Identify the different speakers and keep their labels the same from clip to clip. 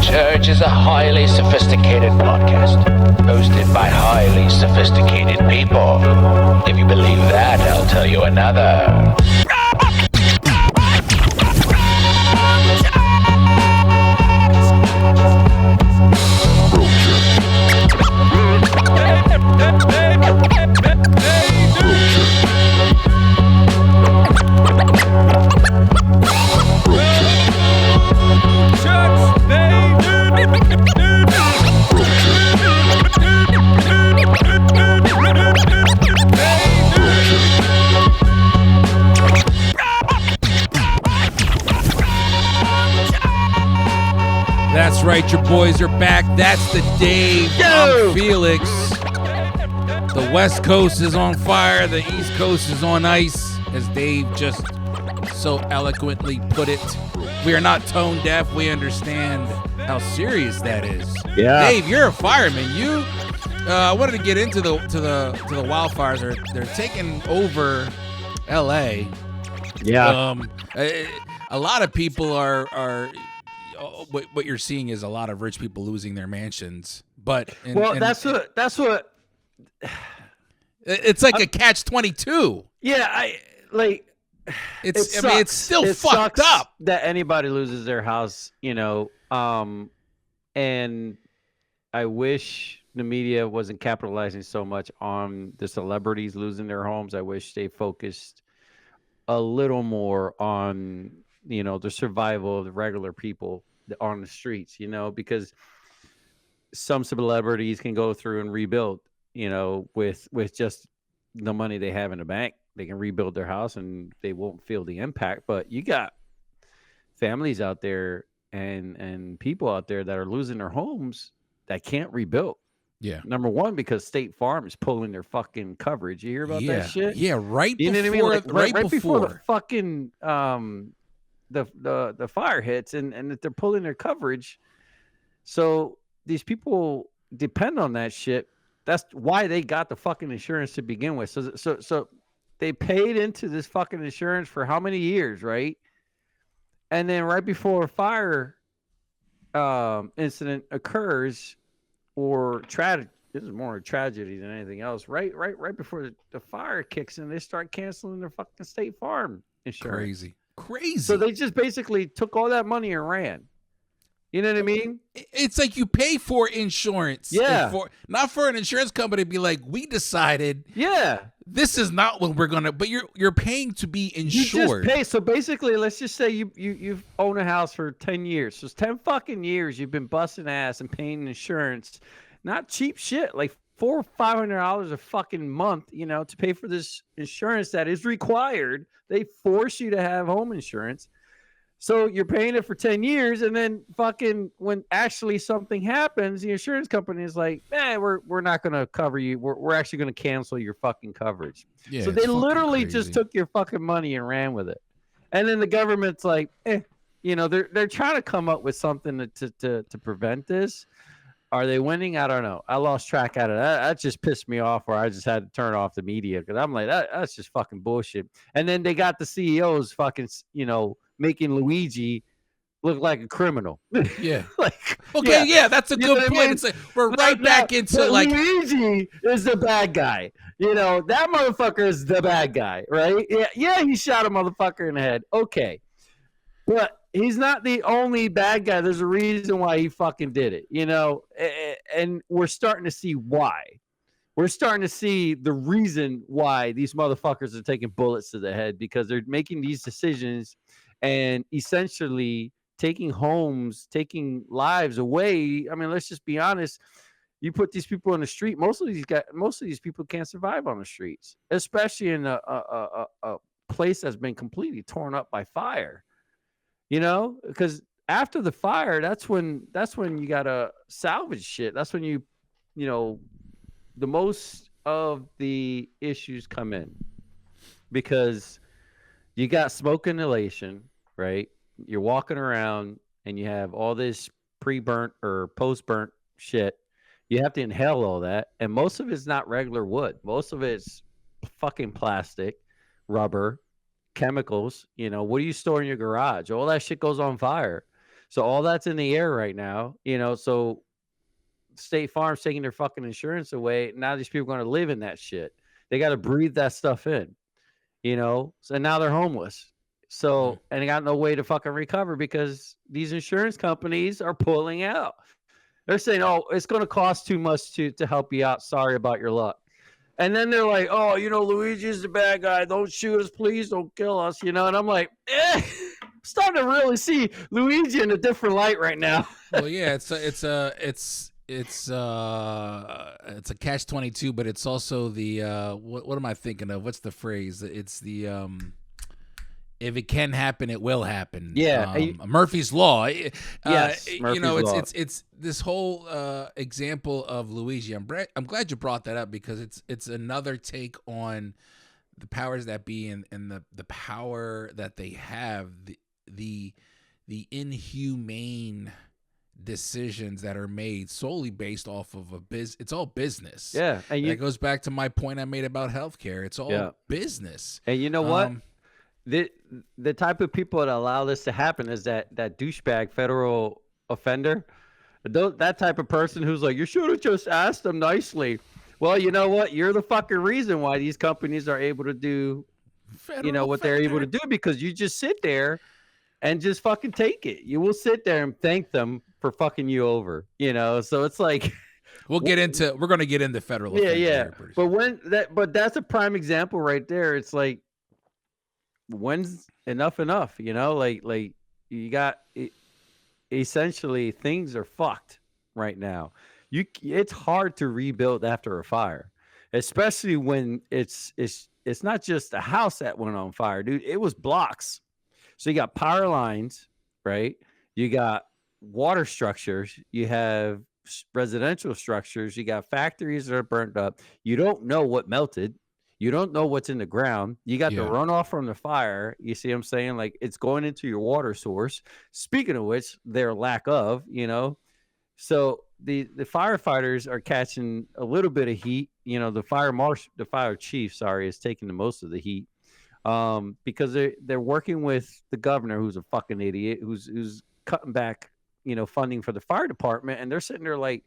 Speaker 1: Church is a highly sophisticated podcast, hosted by highly sophisticated people. If you believe that, I'll tell you another.
Speaker 2: That's right, your boys are back. That's the Dave. I'm Felix. The West Coast is on fire. The East Coast is on ice, as Dave just so eloquently put it. We are not tone deaf. We understand how serious that is.
Speaker 3: Yeah,
Speaker 2: Dave, you're a fireman. I wanted to get into the wildfires. They're taking over L.A.
Speaker 3: Yeah.
Speaker 2: A lot of people are what you're seeing is a lot of rich people losing their mansions. But
Speaker 3: that's what
Speaker 2: it's like a catch-22.
Speaker 3: Yeah,
Speaker 2: it's still fucked up
Speaker 3: that anybody loses their house, and I wish the media wasn't capitalizing so much on the celebrities losing their homes. I wish they focused a little more on the survival of the regular people on the streets, because some celebrities can go through and rebuild, with just the money they have in the bank. They can rebuild their house and they won't feel the impact. But you got families out there and people out there that are losing their homes that can't rebuild.
Speaker 2: Yeah.
Speaker 3: Number one, because State Farm is pulling their fucking coverage. You hear about that shit?
Speaker 2: Yeah, right
Speaker 3: you know
Speaker 2: before,
Speaker 3: what I mean? Right before the fucking the fire hits and that they're pulling their coverage. So these people depend on that shit. That's why they got the fucking insurance to begin with. So they paid into this fucking insurance for how many years, right? And then right before a fire incident occurs, or tragedy, this is more a tragedy than anything else. Right before the fire kicks in, they start canceling their fucking State Farm insurance.
Speaker 2: Crazy.
Speaker 3: So they just basically took all that money and ran. You know what I mean?
Speaker 2: It's like you pay for insurance.
Speaker 3: Yeah.
Speaker 2: Not for an insurance company to be like, we decided.
Speaker 3: Yeah.
Speaker 2: This is not what we're gonna. But you're paying to be insured.
Speaker 3: You just pay. So basically, let's just say you've owned a house for 10 years. So it's 10 fucking years you've been busting ass and paying insurance, not cheap shit, like $400 or $500 a fucking month, to pay for this insurance that is required. They force you to have home insurance. So you're paying it for 10 years, and then fucking when actually something happens, the insurance company is like, we're not going to cover you. We're actually going to cancel your fucking coverage.
Speaker 2: Yeah,
Speaker 3: so they literally just took your fucking money and ran with it. And then the government's like, they're trying to come up with something to prevent this. Are they winning? I don't know. I lost track out of that. That just pissed me off, where I just had to turn off the media, because I'm like, that's just fucking bullshit. And then they got the CEOs fucking, making Luigi look like a criminal.
Speaker 2: Yeah. That's a good point. It's like, we're right back into like
Speaker 3: Luigi is the bad guy. That motherfucker is the bad guy, right? Yeah, he shot a motherfucker in the head. Okay. But he's not the only bad guy. There's a reason why he fucking did it, and we're starting to see why. We're starting to see the reason why these motherfuckers are taking bullets to the head, because they're making these decisions and essentially taking homes, taking lives away. I mean, let's just be honest. You put these people on the street. Most of these people can't survive on the streets, especially in a place that's been completely torn up by fire. Because after the fire, that's when you gotta salvage shit. That's when the most of the issues come in, because you got smoke inhalation, right? You're walking around and you have all this pre-burnt or post-burnt shit. You have to inhale all that, and most of it's not regular wood. Most of it's fucking plastic, rubber, chemicals. What do you store in your garage? All that shit goes on fire. So all that's in the air right now, so State Farm's taking their fucking insurance away. Now these people are going to live in that shit. They got to breathe that stuff in, So now they're homeless. So, and they got no way to fucking recover because these insurance companies are pulling out. They're saying, oh, it's going to cost too much to help you out. Sorry about your luck. And then they're like, oh, Luigi's the bad guy. Don't shoot us, please. Don't kill us, And I'm like, I'm starting to really see Luigi in a different light right now.
Speaker 2: Well, yeah, it's a catch-22, but it's also the what am I thinking of? What's the phrase? It's the if it can happen, it will happen.
Speaker 3: Yeah,
Speaker 2: Murphy's Law.
Speaker 3: Yes, Murphy's Law.
Speaker 2: It's this whole example of Luigi. I'm glad you brought that up because it's another take on the powers that be and the power that they have, the inhumane decisions that are made solely based off of it's all business.
Speaker 3: Yeah, and
Speaker 2: that goes back to my point I made about healthcare. It's all business.
Speaker 3: And you know what? The type of people that allow this to happen is that douchebag federal offender, that type of person who's like, you should have just asked them nicely. Well, you know what? You're the fucking reason why these companies are able to do, what they're able to do, because you just sit there and just fucking take it. You will sit there and thank them for fucking you over, So it's like
Speaker 2: we're going to get into federal.
Speaker 3: Yeah. But that's a prime example right there. It's like, when's enough? Like you got essentially things are fucked right now. It's hard to rebuild after a fire, especially when it's not just a house that went on fire, dude. It was blocks. So you got power lines, right? You got water structures. You have residential structures. You got factories that are burnt up. You don't know what melted. You don't know what's in the ground. You got the runoff from the fire. You see what I'm saying? Like, it's going into your water source. Speaking of which, their lack of, So the firefighters are catching a little bit of heat. The fire chief, is taking the most of the heat. Because they're working with the governor, who's a fucking idiot, who's cutting back, funding for the fire department, and they're sitting there like,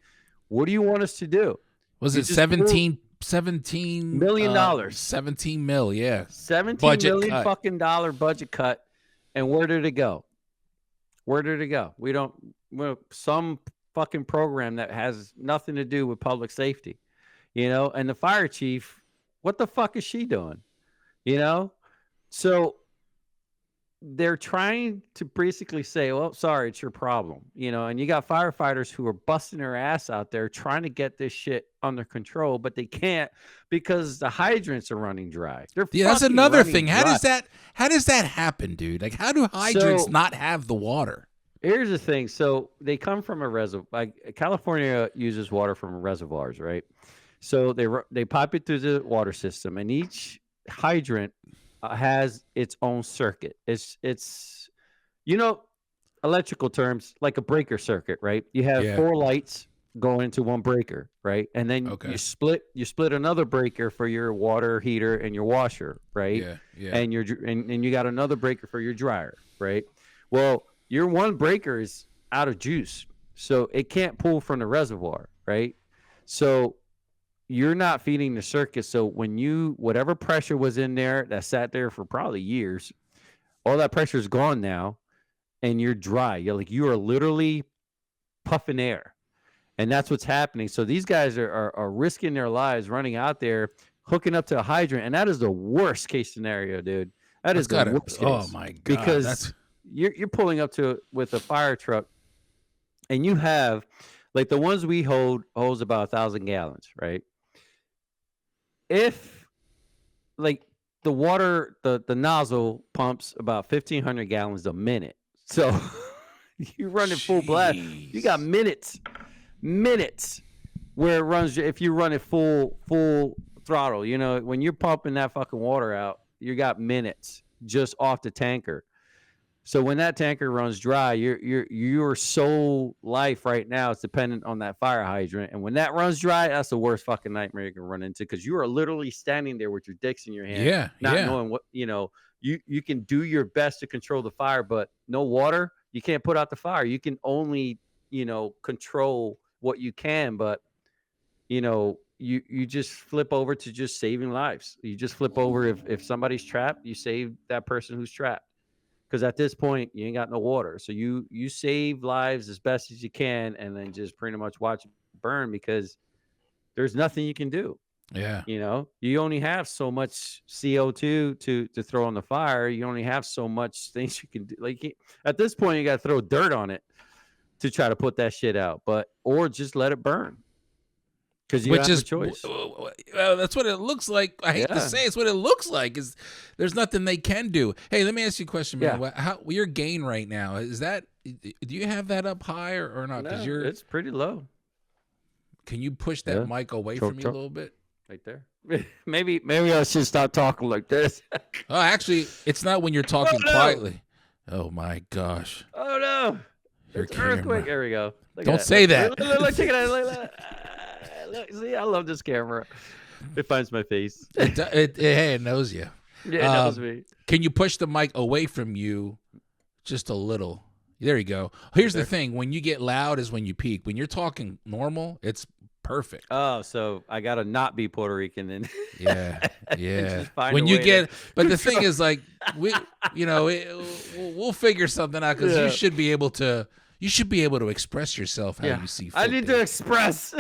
Speaker 3: what do you want us to do?
Speaker 2: Was it $17
Speaker 3: million?
Speaker 2: 17 mil, yeah.
Speaker 3: $17 million fucking dollar budget cut, and where did it go? Some fucking program that has nothing to do with public safety, and the fire chief, what the fuck is she doing? So they're trying to basically say, well, sorry, it's your problem, and you got firefighters who are busting their ass out there trying to get this shit under control, but they can't because the hydrants are running dry.
Speaker 2: That's another thing. How does that happen, dude? Like, how do hydrants not have the water?
Speaker 3: Here's the thing. So they come from a reservoir. Like, California uses water from reservoirs, right? So they pipe it through the water system, and each hydrant has its own circuit. It's electrical terms, like a breaker circuit, right? You have 4 lights going into one breaker, right? And then you split another breaker for your water heater and your washer, right? Yeah. And you got another breaker for your dryer, right? Well, your one breaker is out of juice, so it can't pull from the reservoir, right? So you're not feeding the circuit. So whatever pressure was in there that sat there for probably years, all that pressure is gone now, and you're dry. You are literally puffing air, and that's what's happening. So these guys are risking their lives running out there, hooking up to a hydrant, and that is the worst case scenario, dude. That is the worst case.
Speaker 2: Oh my god!
Speaker 3: Because you're pulling up to it with a fire truck, and you have, like, the ones we holds about 1,000 gallons, right? If, like, the water, the nozzle pumps about 1,500 gallons a minute. So you run it full blast. You got minutes where it runs. If you run it full throttle, when you're pumping that fucking water out, you got minutes just off the tanker. So when that tanker runs dry, your sole life right now is dependent on that fire hydrant. And when that runs dry, that's the worst fucking nightmare you can run into, because you are literally standing there with your dicks in your hand, not knowing what, you can do your best to control the fire, but no water, You can't put out the fire. You can only, control what you can, but you just flip over to just saving lives. You just flip over if somebody's trapped, you save that person who's trapped. Because at this point, you ain't got no water. So you save lives as best as you can, and then just pretty much watch it burn because there's nothing you can do.
Speaker 2: Yeah.
Speaker 3: You only have so much CO2 to throw on the fire. You only have so much things you can do. Like at this point, you got to throw dirt on it to try to put that shit out, or just let it burn. Because you have a choice.
Speaker 2: Well, that's what it looks like. I hate to say it's what it looks like. Is there's nothing they can do. Hey, let me ask you a question, man.
Speaker 3: Yeah.
Speaker 2: How your gain right now? Is that? Do you have that up high or not?
Speaker 3: No, it's pretty low.
Speaker 2: Can you push that mic away from me a little bit?
Speaker 3: Right there. Maybe I should stop talking like this.
Speaker 2: Oh, actually, it's not when you're talking quietly. Oh my gosh.
Speaker 3: Oh no! It's earthquake. There we go.
Speaker 2: Don't say that.
Speaker 3: Look, check it out. Look, see, I love this camera. It finds my face.
Speaker 2: It knows you.
Speaker 3: Yeah, it knows me.
Speaker 2: Can you push the mic away from you just a little? There you go. Here's the thing. When you get loud is when you peak. When you're talking normal, it's perfect.
Speaker 3: Oh, so I got to not be Puerto Rican then.
Speaker 2: Yeah. When you get, but the thing is like, we'll figure something out because you should be able to express yourself how you see fit.
Speaker 3: I need to express.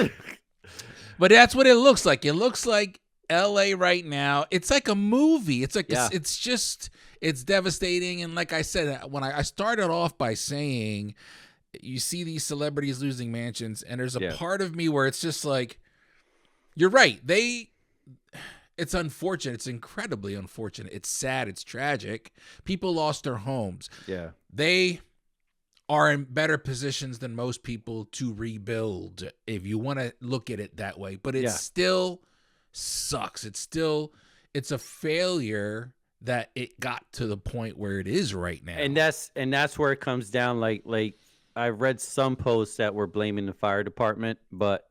Speaker 2: But that's what it looks like. It looks like LA right now. It's like a movie. It's like it's devastating. And like I said, when I started off by saying, you see these celebrities losing mansions, and there's a part of me where it's just like, you're right. It's unfortunate. It's incredibly unfortunate. It's sad. It's tragic. People lost their homes.
Speaker 3: Yeah. They
Speaker 2: are in better positions than most people to rebuild, if you want to look at it that way. But it still sucks. It's a failure that it got to the point where it is right now.
Speaker 3: And that's where it comes down. Like I've read some posts that were blaming the fire department, but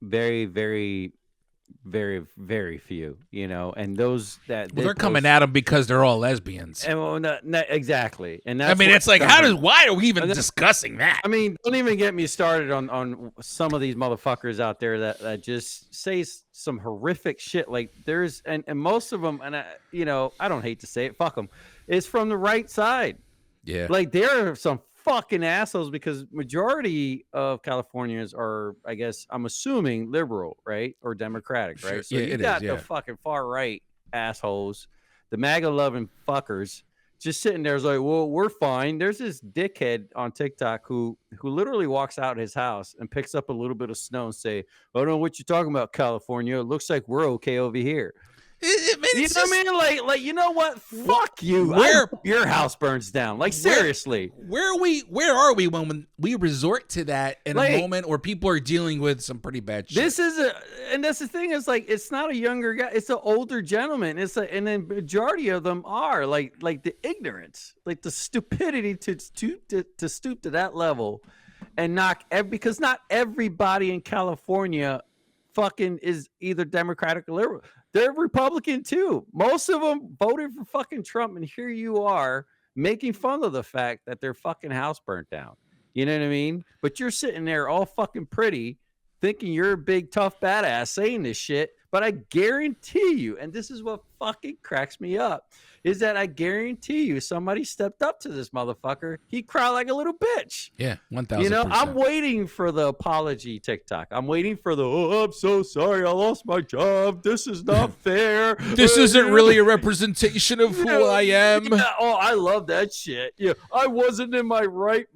Speaker 3: very, very, very, very few, and those that
Speaker 2: they're coming at them because they're all lesbians.
Speaker 3: And not exactly. And that's
Speaker 2: it's like, why are we even discussing that?
Speaker 3: I mean, don't even get me started on some of these motherfuckers out there that just say some horrific shit. Like and most of them, and I don't hate to say it, fuck them, it's from the right side.
Speaker 2: Yeah.
Speaker 3: Like there are some fucking assholes because majority of Californians are, I guess, I'm assuming liberal, right? Or Democratic, right?
Speaker 2: Sure.
Speaker 3: So you got the fucking far right assholes, the MAGA loving fuckers just sitting there is like, well, we're fine. There's this dickhead on TikTok who literally walks out his house and picks up a little bit of snow and say, I don't know what you're talking about, California. It looks like we're okay over here. You know what I mean? Like, you know what? Fuck you. Your house burns down. Like, seriously.
Speaker 2: Where are we when we resort to that in a moment where people are dealing with some pretty bad shit?
Speaker 3: And that's the thing is, like, it's not a younger guy. It's an older gentleman. And then majority of them are like the ignorance, like the stupidity to stoop to that level and because not everybody in California fucking is either Democratic or liberal. They're Republican too. Most of them voted for fucking Trump, and here you are making fun of the fact that their fucking house burnt down. You know what I mean? But you're sitting there all fucking pretty, thinking you're a big tough badass saying this shit. But I guarantee you, and this is what fucking cracks me up, is that I guarantee you somebody stepped up to this motherfucker. He cried like a little bitch.
Speaker 2: Yeah, 1,000%.
Speaker 3: I'm waiting for the apology TikTok. I'm waiting for I'm so sorry. I lost my job. This is not fair.
Speaker 2: This isn't really a representation of who I am.
Speaker 3: Yeah, I love that shit. Yeah, I wasn't in my right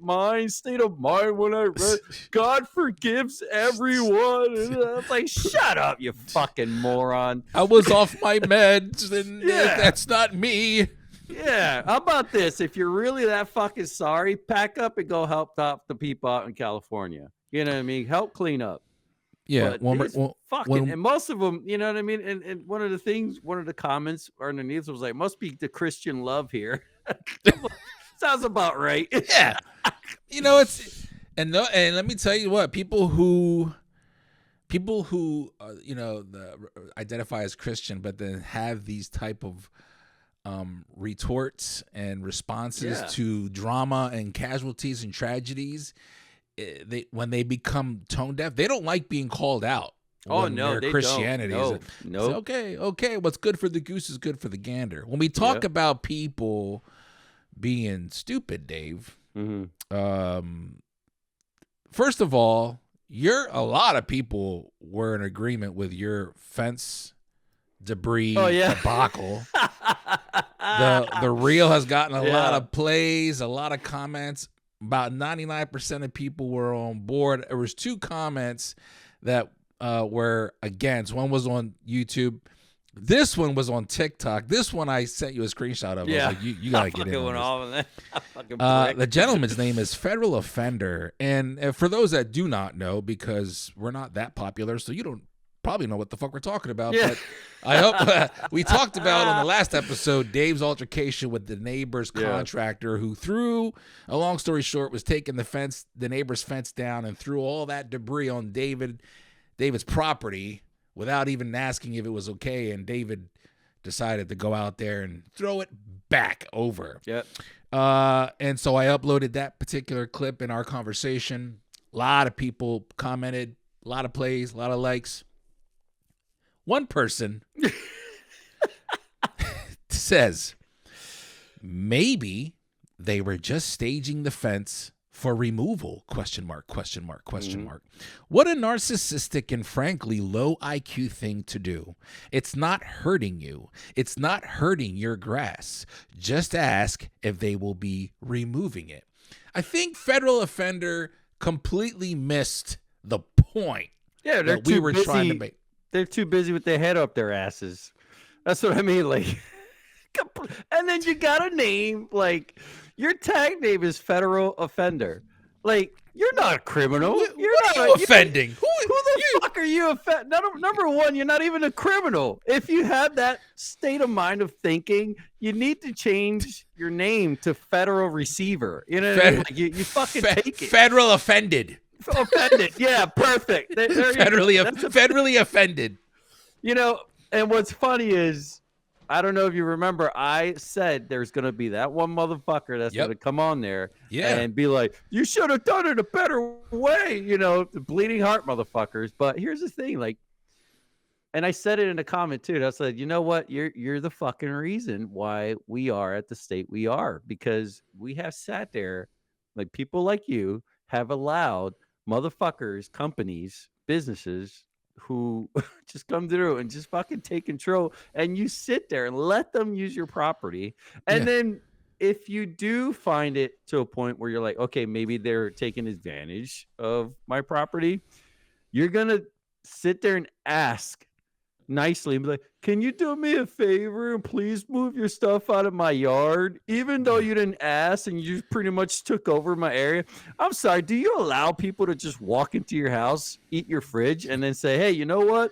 Speaker 3: state of mind when I read God forgives everyone. And I'm like, shut up, you fucking moron.
Speaker 2: I was off my meds, and that's not me.
Speaker 3: Yeah, how about this? If you're really that fucking sorry, pack up and go help the people out in California. You know what I mean? Help clean up.
Speaker 2: Yeah,
Speaker 3: and most of them, you know what I mean? And one of the comments underneath was like, must be the Christian love here. Sounds about right.
Speaker 2: Yeah. And let me tell you what, people who identify as Christian, but then have these type of retorts and responses
Speaker 3: Yeah.
Speaker 2: to drama and casualties and tragedies, when they become tone deaf, they don't like being called out.
Speaker 3: Oh,
Speaker 2: when
Speaker 3: no,
Speaker 2: their
Speaker 3: they
Speaker 2: Christianity
Speaker 3: don't.
Speaker 2: is
Speaker 3: No.
Speaker 2: okay. What's good for the goose is good for the gander. When we talk about people being stupid, Dave, first of all, a lot of people were in agreement with your fence debris debacle. The reel has gotten a lot of plays, a lot of comments. About 99% of people were on board. There was 2 comments that were against. One was on YouTube. This one was on TikTok. This one I sent you a screenshot of.
Speaker 3: Yeah.
Speaker 2: I was like, you gotta get in on this.
Speaker 3: That.
Speaker 2: The gentleman's name is Federal Offender, and for those that do not know, because we're not that popular, so you don't probably know what the fuck we're talking about.
Speaker 3: Yeah.
Speaker 2: But I hope we talked about on the last episode Dave's altercation with the neighbor's contractor, who threw. A long story short, was taking the neighbor's fence down, and threw all that debris on David's property without even asking if it was okay, and David decided to go out there and throw it back over.
Speaker 3: Yep.
Speaker 2: And so I uploaded that particular clip in our conversation. A lot of people commented, a lot of plays, a lot of likes. One person says, maybe they were just staging the fence for removal, ? What a narcissistic and frankly low IQ thing to do. It's not hurting you. It's not hurting your grass. Just ask if they will be removing it. I think Federal Offender completely missed the point that we were trying to make.
Speaker 3: They're too busy with their head up their asses. That's what I mean. Like, and then you got a name, like, your tag name is Federal Offender. Like, you're not a criminal. You're not
Speaker 2: offending.
Speaker 3: Who the fuck are you offending? Number one, you're not even a criminal. If you have that state of mind of thinking, you need to change your name to Federal Receiver. You know what I mean? Like, you fucking take it.
Speaker 2: Federal Offended.
Speaker 3: Offended. Yeah, perfect.
Speaker 2: Federally offended.
Speaker 3: You know, and what's funny is, I don't know if you remember, I said there's going to be that one motherfucker that's going to come on there and be like, you should have done it a better way, you know, the bleeding heart motherfuckers. But here's the thing, like, and I said it in a comment too. I said, you know what? You're the fucking reason why we are at the state we are, because we have sat there, like, people like you have allowed motherfuckers, companies, businesses who just come through and just fucking take control, and you sit there and let them use your property. And then if you do find it to a point where you're like, okay, maybe they're taking advantage of my property, you're going to sit there and ask nicely and be like, can you do me a favor and please move your stuff out of my yard? Even though you didn't ask and you just pretty much took over my area. I'm sorry, do you allow people to just walk into your house, eat your fridge, and then say, hey, you know what?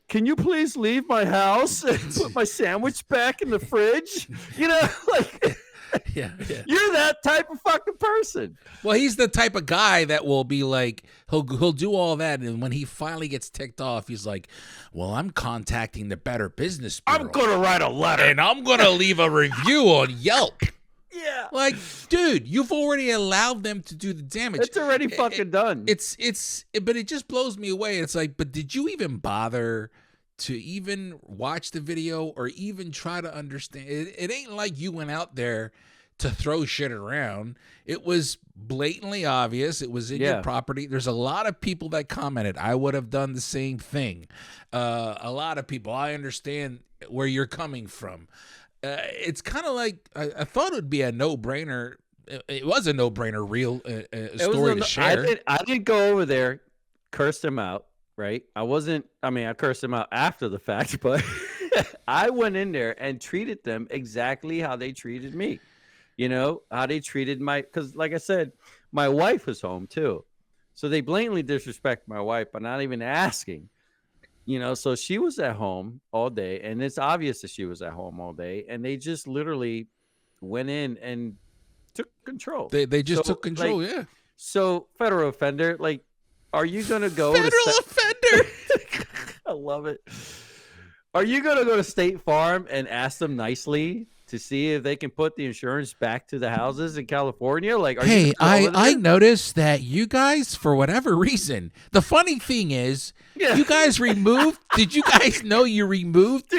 Speaker 3: Can you please leave my house and put my sandwich back in the fridge? You know, like,
Speaker 2: yeah.
Speaker 3: You're that type of fucking person.
Speaker 2: Well, he's the type of guy that will be like, he'll do all that, and when he finally gets ticked off, he's like, well, I'm contacting the Better Business Bureau.
Speaker 3: I'm going to write a letter.
Speaker 2: And I'm going to leave a review on Yelp.
Speaker 3: Yeah.
Speaker 2: Like, dude, you've already allowed them to do the damage.
Speaker 3: It's already fucking done.
Speaker 2: But it just blows me away. It's like, but did you even bother to even watch the video or even try to understand? It ain't like you went out there to throw shit around. It was blatantly obvious. It was in your property. There's a lot of people that commented. I would have done the same thing. A lot of people. I understand where you're coming from. It's kind of like, I thought it would be a no-brainer. It was a no-brainer, real story to share.
Speaker 3: I didn't go over there, curse them out, right? I cursed them out after the fact, but I went in there and treated them exactly how they treated me. You know, how they treated because like I said, my wife was home too. So they blatantly disrespect my wife by not even asking. You know, so she was at home all day, and it's obvious that she was at home all day, and they just literally went in and took control.
Speaker 2: They just took control,
Speaker 3: like, yeah. So, Federal Offender, like, are you going to go
Speaker 2: Federal Offender?
Speaker 3: I love it. Are you going to go to State Farm and ask them nicely to see if they can put the insurance back to the houses in California? Like, are
Speaker 2: Hey,
Speaker 3: you gonna go over
Speaker 2: I
Speaker 3: there?
Speaker 2: noticed that you guys, for whatever reason, the funny thing is,
Speaker 3: Yeah.
Speaker 2: you guys removed. Did you guys know you removed?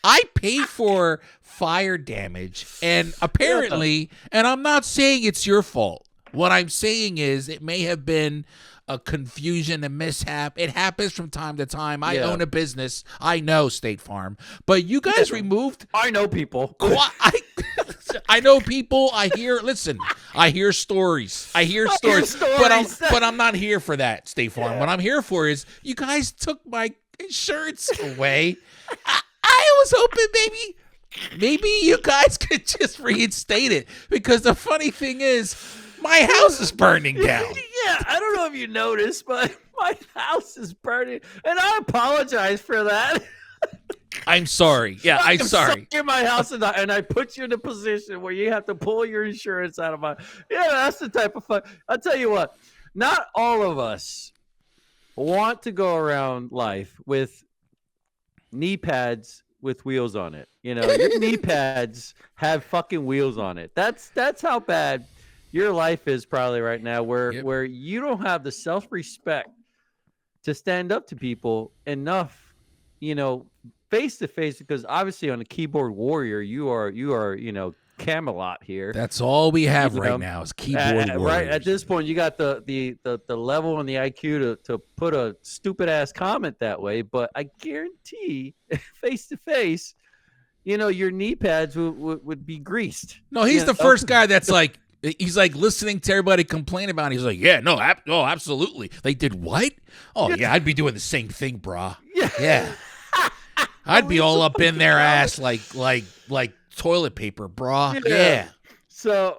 Speaker 2: I paid for fire damage, and apparently, and I'm not saying it's your fault. What I'm saying is, it may have been a confusion, a mishap. It happens from time to time. I own a business. I know State Farm, but you guys removed.
Speaker 3: I know people.
Speaker 2: I know people. I hear stories. But I'm not here for that, State Farm. What I'm here for is you guys took my insurance away. I was hoping maybe you guys could just reinstate it, because the funny thing is, my house is burning down.
Speaker 3: Yeah, I don't know if you noticed, but my house is burning, and I apologize for that.
Speaker 2: I'm sorry. Yeah, I'm sorry.
Speaker 3: In my house, and I put you in a position where you have to pull your insurance out of my. Yeah, that's the type of fun. I'll tell you what. Not all of us want to go around life with knee pads with wheels on it. You know, your knee pads have fucking wheels on it. That's how bad your life is probably right now, where you don't have the self-respect to stand up to people enough, you know, face to face, because obviously on a keyboard warrior, you are, you know, Camelot here.
Speaker 2: That's all we have right now is keyboard warriors.
Speaker 3: Right at this point, you got the level and the IQ to put a stupid ass comment that way, but I guarantee face to face, you know, your knee pads would be greased.
Speaker 2: No, he's the first guy that's like, he's like listening to everybody complain about it. He's like, yeah, no, absolutely. They did what? Oh, yeah, I'd be doing the same thing, brah. Yeah. I'd be all up in their ass like toilet paper, brah. Yeah.
Speaker 3: So,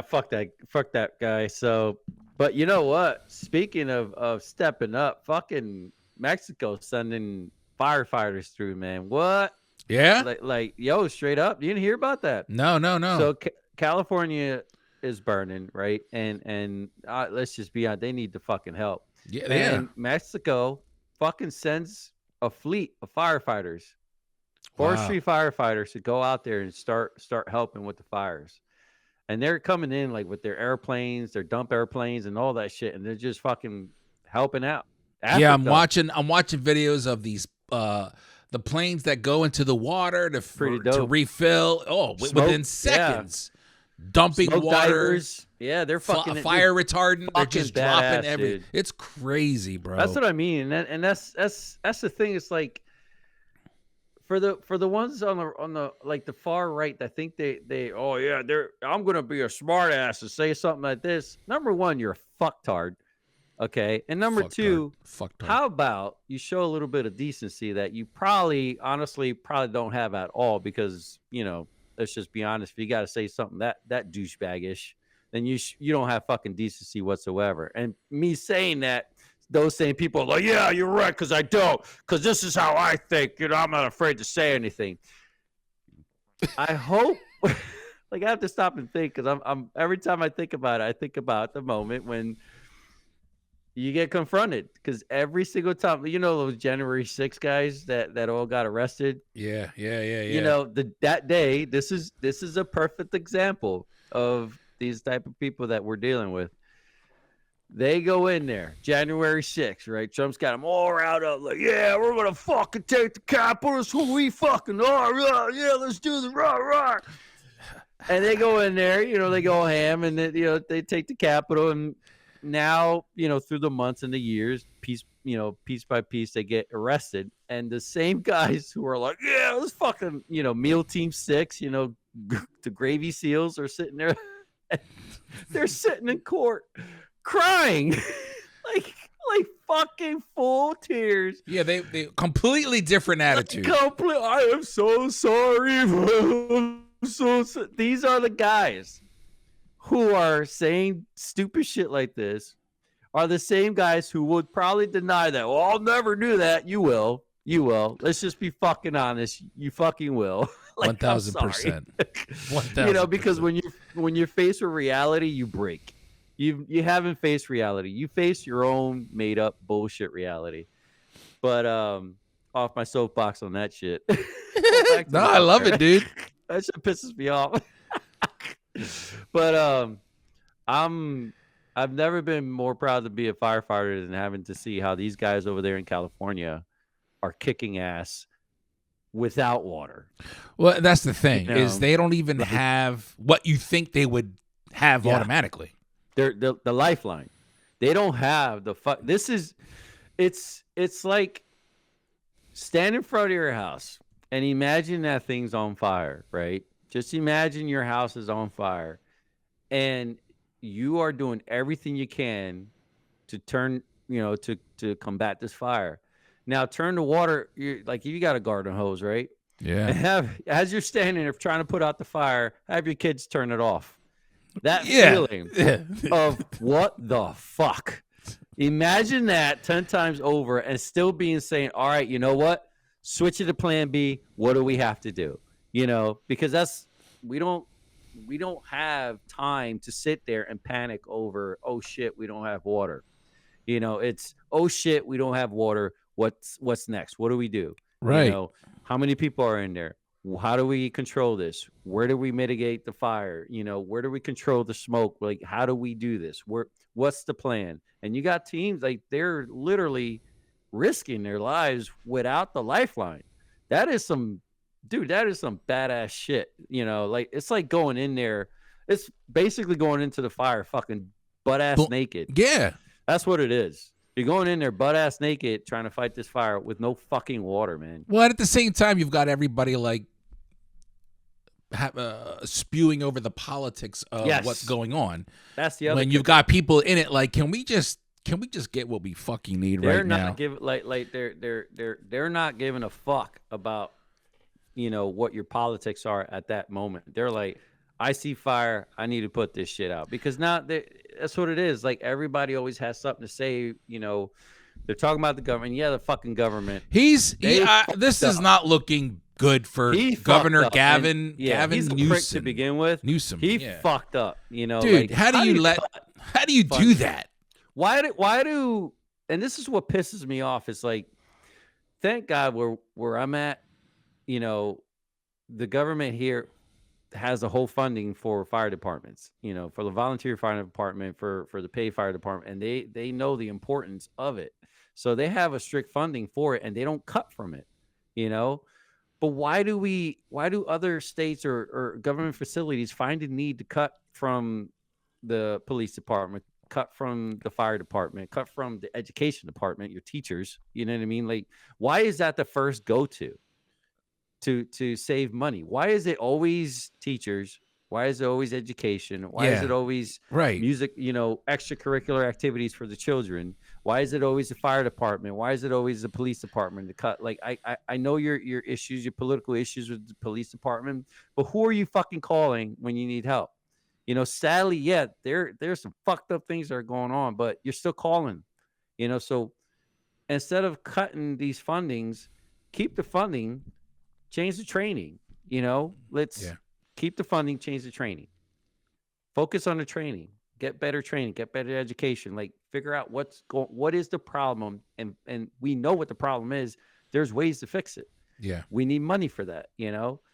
Speaker 3: fuck that guy. So, but you know what? Speaking of stepping up, fucking Mexico sending firefighters through, man. What?
Speaker 2: Yeah?
Speaker 3: Like, yo, straight up. You didn't hear about that?
Speaker 2: No.
Speaker 3: So, California is burning, right? And let's just be honest, they need the fucking help.
Speaker 2: Yeah.
Speaker 3: And Mexico fucking sends a fleet of firefighters, forestry firefighters, to go out there and start helping with the fires. And they're coming in like with their airplanes, their dump airplanes, and all that shit, and they're just fucking helping out.
Speaker 2: Yeah, I'm watching videos of these the planes that go into the water to refill. Within seconds. Yeah. Dumping
Speaker 3: smoke
Speaker 2: water.
Speaker 3: Divers. Yeah, they're fucking
Speaker 2: fire retardant. They're just dropping everything.
Speaker 3: Dude.
Speaker 2: It's crazy, bro.
Speaker 3: That's what I mean, and that's the thing. It's like for the ones on the like the far right that think I'm gonna be a smart ass to say something like this. Number one, you're a fucktard. Okay, and number two, how about you show a little bit of decency that you honestly don't have at all, because, you know, let's just be honest, if you got to say something that douchebaggish, then you don't have fucking decency whatsoever. And me saying that, those same people are like, yeah, you're right, because I don't, because this is how I think, you know, I'm not afraid to say anything. I hope, like, I have to stop and think, because I'm every time I think about it, I think about the moment when you get confronted, because every single time, you know, those January 6 guys that all got arrested.
Speaker 2: Yeah.
Speaker 3: You know, that day, this is a perfect example of these type of people that we're dealing with. They go in there, January 6th, right? Trump's got them all riled up, like, yeah, we're gonna fucking take the Capitol. That's who we fucking are. Yeah, let's do the rah. And they go in there, you know, they go ham, and then, you know, they take the Capitol, and now, you know, through the months and the years, piece by piece, they get arrested. And the same guys who are like, yeah, let's fucking, you know, Meal Team 6, you know, the Gravy Seals are sitting there. They're sitting in court crying, like fucking full tears.
Speaker 2: Yeah, they completely different attitude.
Speaker 3: I am so sorry. These are the guys who are saying stupid shit like this, are the same guys who would probably deny that. Well, I'll never do that. You will. Let's just be fucking honest. You fucking will.
Speaker 2: 1,000%. 1,000%.
Speaker 3: You know, because when you're faced with reality, you break. You haven't faced reality. You face your own made up bullshit reality. But off my soapbox on that shit.
Speaker 2: No, I love it, dude.
Speaker 3: That shit pisses me off. But I've never been more proud to be a firefighter than having to see how these guys over there in California are kicking ass without water.
Speaker 2: Well, that's the thing
Speaker 3: You
Speaker 2: is
Speaker 3: know,
Speaker 2: they don't even
Speaker 3: like-
Speaker 2: have what you think they would have
Speaker 3: Yeah.
Speaker 2: automatically.
Speaker 3: They're the lifeline. They don't have the fuck. This is, it's like stand in front of your house and imagine that thing's on fire, right? Just imagine your house is on fire, and you are doing everything you can to turn, to combat this fire. Now turn the water. Like you got a garden hose, right? And
Speaker 2: Yeah.
Speaker 3: have as you're standing there trying to put out the fire, have your kids turn it off. That
Speaker 2: Yeah.
Speaker 3: feeling of what the fuck? Imagine that 10 times over and still being saying, all right, you know what? Switch it to plan B. What do we have to do? Because we don't have time to sit there and panic over, oh shit, we don't have water. It's, oh shit, we don't have water. What's next? What do we do?
Speaker 2: Right.
Speaker 3: How many people are in there? How do we control this? Where do we mitigate the fire? Where do we control the smoke? Like, how do we do this? What's the plan? And you got teams like they're literally risking their lives without the lifeline. That is some badass shit. Like it's like going in there. It's basically going into the fire fucking butt ass naked.
Speaker 2: Yeah.
Speaker 3: That's what it is. You're going in there butt ass naked trying to fight this fire with no fucking water, man.
Speaker 2: Well, at the same time, you've got everybody like spewing over the politics of
Speaker 3: Yes.
Speaker 2: what's going on.
Speaker 3: That's the other.
Speaker 2: When you've got people in it, like, can we just get what we fucking need
Speaker 3: They're
Speaker 2: right
Speaker 3: not
Speaker 2: now?
Speaker 3: giving they're not giving a fuck about what your politics are at that moment. They're like, I see fire, I need to put this shit out, because now that's what it is. Like everybody always has something to say. They're talking about the government. Yeah, the fucking government.
Speaker 2: This
Speaker 3: fucked
Speaker 2: is
Speaker 3: up.
Speaker 2: not looking good for
Speaker 3: He fucked
Speaker 2: Governor
Speaker 3: up.
Speaker 2: Gavin.
Speaker 3: And, yeah,
Speaker 2: Gavin
Speaker 3: he's a
Speaker 2: Newsom.
Speaker 3: prick to begin with.
Speaker 2: Newsom.
Speaker 3: He
Speaker 2: yeah.
Speaker 3: fucked up.
Speaker 2: Dude,
Speaker 3: like,
Speaker 2: how do you do that?
Speaker 3: Why do and this is what pisses me off, is like, thank God where I'm at, the government here has a whole funding for fire departments, for the volunteer fire department, for the paid fire department, and they know the importance of it. So they have a strict funding for it and they don't cut from it, But why do other states or government facilities find a need to cut from the police department, cut from the fire department, cut from the education department, your teachers? You know what I mean? Like, why is that the first go-to to save money? Why is it always teachers? Why is it always education? Why is
Speaker 2: Yeah.
Speaker 3: it always
Speaker 2: Right.
Speaker 3: music, extracurricular activities for the children? Why is it always the fire department? Why is it always the police department to cut? Like, I know your issues, your political issues with the police department, but who are you fucking calling when you need help? Sadly, yeah, there's some fucked up things that are going on, but you're still calling, so instead of cutting these fundings, keep the funding, change the training, let's keep the funding, change the training, focus on the training, get better training, get better education, like figure out what is the problem. And we know what the problem is. There's ways to fix it.
Speaker 2: Yeah.
Speaker 3: We need money for that.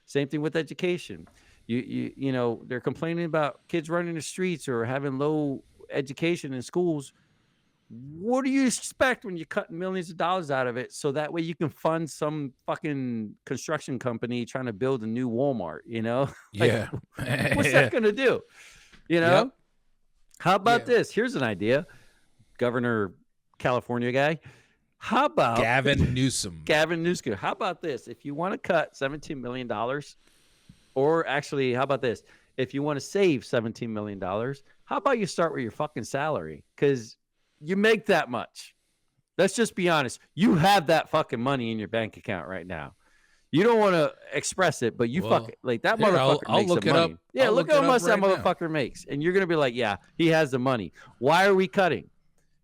Speaker 3: Same thing with education. They're complaining about kids running the streets or having low education in schools. What do you expect when you're cutting millions of dollars out of it so that way you can fund some fucking construction company trying to build a new Walmart, Like,
Speaker 2: Yeah.
Speaker 3: what's that going to do?
Speaker 2: Yep.
Speaker 3: How about
Speaker 2: Yeah.
Speaker 3: this? Here's an idea. Governor California guy. How about
Speaker 2: Gavin Newsom.
Speaker 3: Gavin Newsom? How about this? If you want to cut $17 million, or actually, how about this? If you want to save $17 million, how about you start with your fucking salary? Because you make that much. Let's just be honest. You have that fucking money in your bank account right now. You don't want to express it, but you fucking like that motherfucker
Speaker 2: I'll
Speaker 3: makes
Speaker 2: look
Speaker 3: some
Speaker 2: it
Speaker 3: money.
Speaker 2: up.
Speaker 3: Yeah,
Speaker 2: I'll
Speaker 3: look
Speaker 2: look
Speaker 3: how
Speaker 2: it
Speaker 3: much
Speaker 2: up
Speaker 3: that
Speaker 2: right now.
Speaker 3: motherfucker makes, and you're gonna be like, yeah, he has the money. Why are we cutting?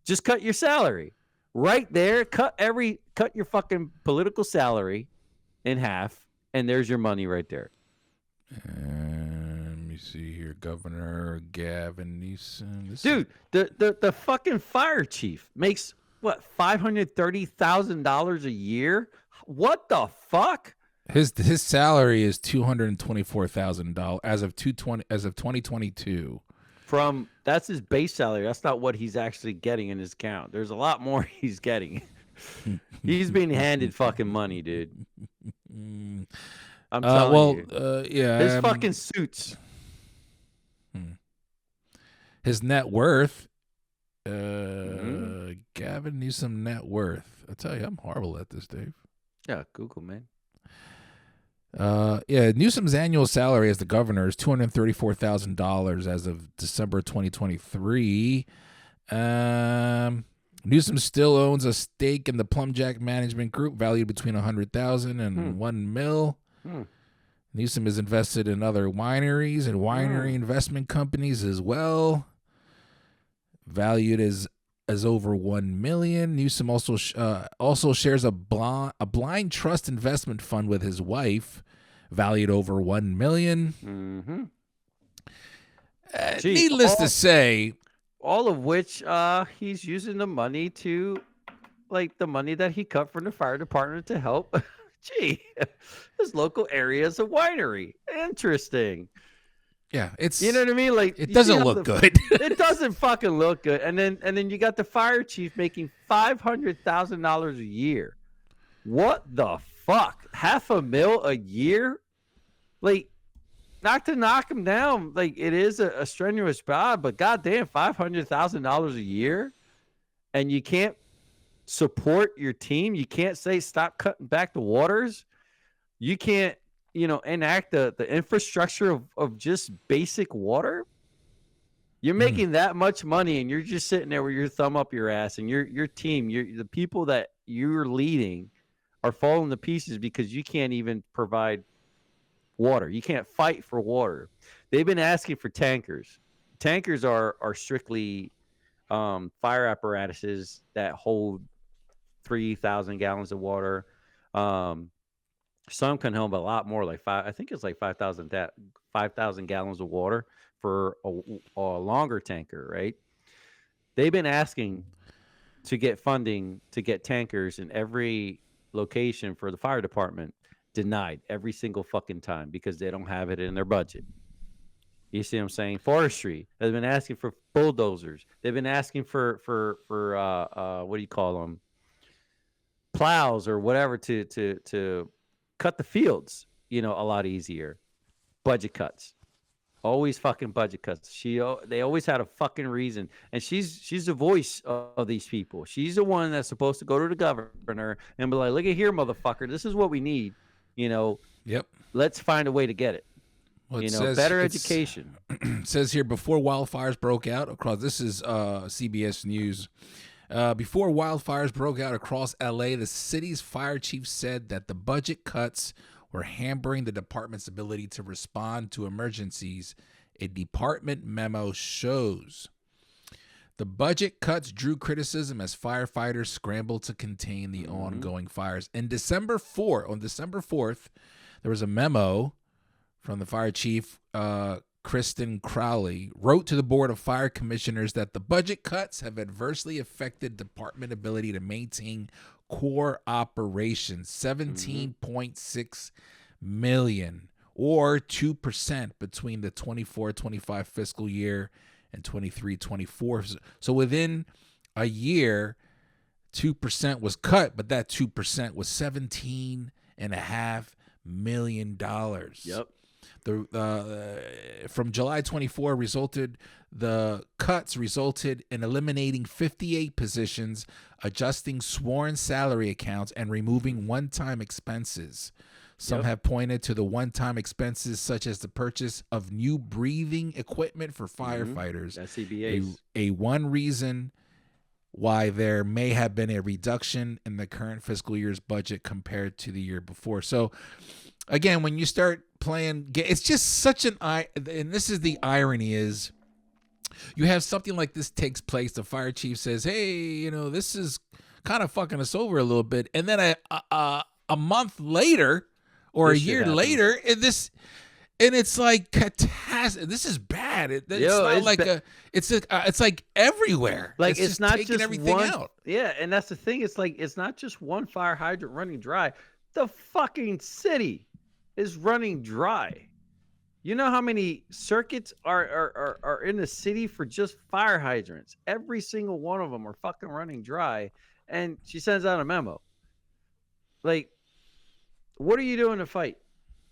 Speaker 3: Just cut your salary right there. Cut your fucking political salary in half, and there's your money right there.
Speaker 2: Let me see here. Governor Gavin Newsom.
Speaker 3: Dude, the fucking fire chief makes what, $530,000 a year? What the fuck?
Speaker 2: His salary is $224,000 as of 2022.
Speaker 3: That's his base salary. That's not what he's actually getting in his account. There's a lot more he's getting. He's being handed fucking money, dude. I'm telling you.
Speaker 2: Yeah.
Speaker 3: His fucking suits.
Speaker 2: His net worth. Gavin Newsom net worth. I tell you, I'm horrible at this, Dave.
Speaker 3: Yeah, Google, man.
Speaker 2: Newsom's annual salary as the governor is $234,000 as of December 2023. Newsom still owns a stake in the Plumjack Management Group, valued between $100,000 and $1 million. Newsom is invested in other wineries and winery investment companies as well, valued as over $1 million. Newsom also shares a blind trust investment fund with his wife, valued over $1 million. Needless to say,
Speaker 3: all of which he's using the money to, like the money that he cut from the fire department to help. His local area is a winery. Interesting.
Speaker 2: Yeah, it's,
Speaker 3: you know what I mean? Like,
Speaker 2: it doesn't look good.
Speaker 3: It doesn't fucking look good. And then you got the fire chief making $500,000 a year. What the fuck? $500,000 a year? Like, not to knock him down. Like, it is a strenuous job, but goddamn, $500,000 a year, and you can't support your team. You can't say stop cutting back the waters. You can't, enact the infrastructure of just basic water. You're making that much money, and you're just sitting there with your thumb up your ass, and your team, the people that you're leading are falling to pieces because you can't even provide water. You can't fight for water. They've been asking for tankers. Tankers are strictly fire apparatuses that hold 3,000 gallons of water. Some can hold a lot more, like I think it's like 5,000 gallons of water for a longer tanker, right? They've been asking to get funding to get tankers in every location for the fire department. Denied every single fucking time because they don't have it in their budget. You see what I'm saying? Forestry has been asking for bulldozers. They've been asking for what do you call them? Plows or whatever to cut the fields, a lot easier. Budget cuts. Always fucking budget cuts. They always had a fucking reason. And she's the voice of these people. She's the one that's supposed to go to the governor and be like, look at here, motherfucker. This is what we need.
Speaker 2: Yep.
Speaker 3: Let's find a way to get it. Well, better education.
Speaker 2: It says here, before wildfires broke out across, this is CBS News. Before wildfires broke out across LA, the city's fire chief said that the budget cuts were hampering the department's ability to respond to emergencies. A department memo shows. The budget cuts drew criticism as firefighters scrambled to contain the ongoing fires. On December 4th, there was a memo from the fire chief, Kristen Crowley, wrote to the Board of Fire Commissioners that the budget cuts have adversely affected department ability to maintain core operations, $17.6 million, or 2% between the 24-25 fiscal year and 23-24. So within a year, 2% was cut, but that 2% was $17.5 million.
Speaker 3: Yep.
Speaker 2: From July 24 the cuts resulted in eliminating 58 positions, adjusting sworn salary accounts, and removing one-time expenses. Some have pointed to the one-time expenses such as the purchase of new breathing equipment for firefighters.
Speaker 3: SCBAs.
Speaker 2: A one reason why there may have been a reduction in the current fiscal year's budget compared to the year before. So again, when you start playing, it's just such and this is the irony is, you have something like this takes place. The fire chief says, hey, this is kind of fucking us over a little bit. And then a month later or a year later, it's like catastrophe. This is bad. It's like everywhere.
Speaker 3: Like it's not
Speaker 2: taking
Speaker 3: just
Speaker 2: everything
Speaker 3: one,
Speaker 2: out.
Speaker 3: Yeah, and that's the thing. It's like it's not just one fire hydrant running dry. The fucking city is running dry. You know how many circuits are in the city for just fire hydrants? Every single one of them are fucking running dry. And she sends out a memo. Like, what are you doing to fight?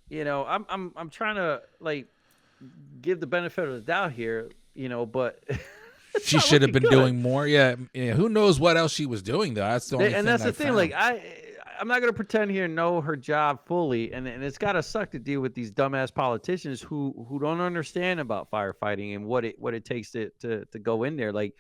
Speaker 3: You know, I'm trying to like give the benefit of the doubt here, you know, but
Speaker 2: she should have been doing more. Yeah, who knows what else she was doing though? That's the only thing.
Speaker 3: And that's the thing.
Speaker 2: Found.
Speaker 3: Like I'm not gonna pretend here know her job fully, and it's gotta suck to deal with these dumbass politicians who don't understand about firefighting and what it takes to go in there. Like,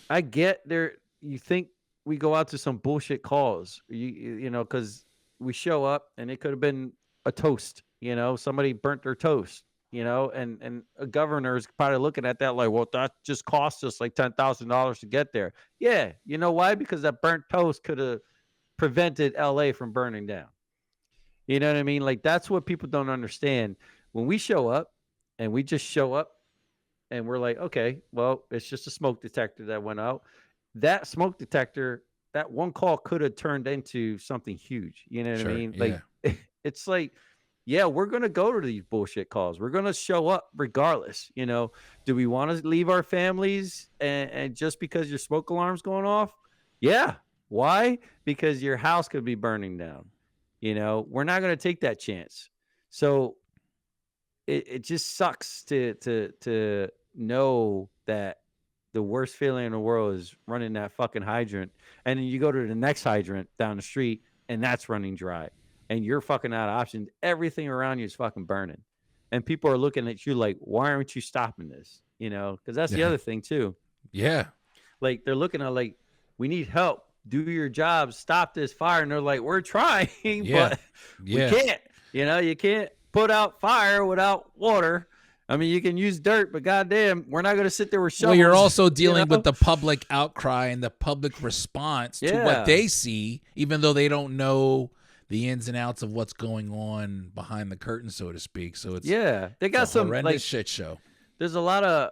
Speaker 3: I get there. You think we go out to some bullshit calls, you know, because we show up and it could have been a toast. You know, somebody burnt their toast. You know, and a governor is probably looking at that like, well, that just cost us like $10,000 to get there. Yeah, you know why? Because that burnt toast could have prevented LA from burning down. You know what I mean? Like, that's what people don't understand. When we show up and we just show up and we're like, okay, well, it's just a smoke detector that went out. That smoke detector, that one call could have turned into something huge. You know what I mean? Like, it's like, yeah, we're going to go to these bullshit calls. We're going to show up regardless. You know, do we want to leave our families and just because your smoke alarm's going off? Yeah. Why? Because your house could be burning down. You know, we're not going to take that chance. So it just sucks to know that the worst feeling in the world is running that fucking hydrant. And then you go to the next hydrant down the street and that's running dry. And you're fucking out of options. Everything around you is fucking burning. And people are looking at you like, why aren't you stopping this? You know, because that's the other thing too.
Speaker 2: Yeah.
Speaker 3: Like, they're looking at like, we need help. Do your job. Stop this fire. And they're like, we're trying, but we can't. You know, you can't put out fire without water. I mean, you can use dirt, but goddamn, we're not going to sit there with shovels.
Speaker 2: Well, you're also dealing with the public outcry and the public response to what they see, even though they don't know the ins and outs of what's going on behind the curtain, so to speak. So it's
Speaker 3: they got some
Speaker 2: horrendous
Speaker 3: like
Speaker 2: shit show.
Speaker 3: There's a lot of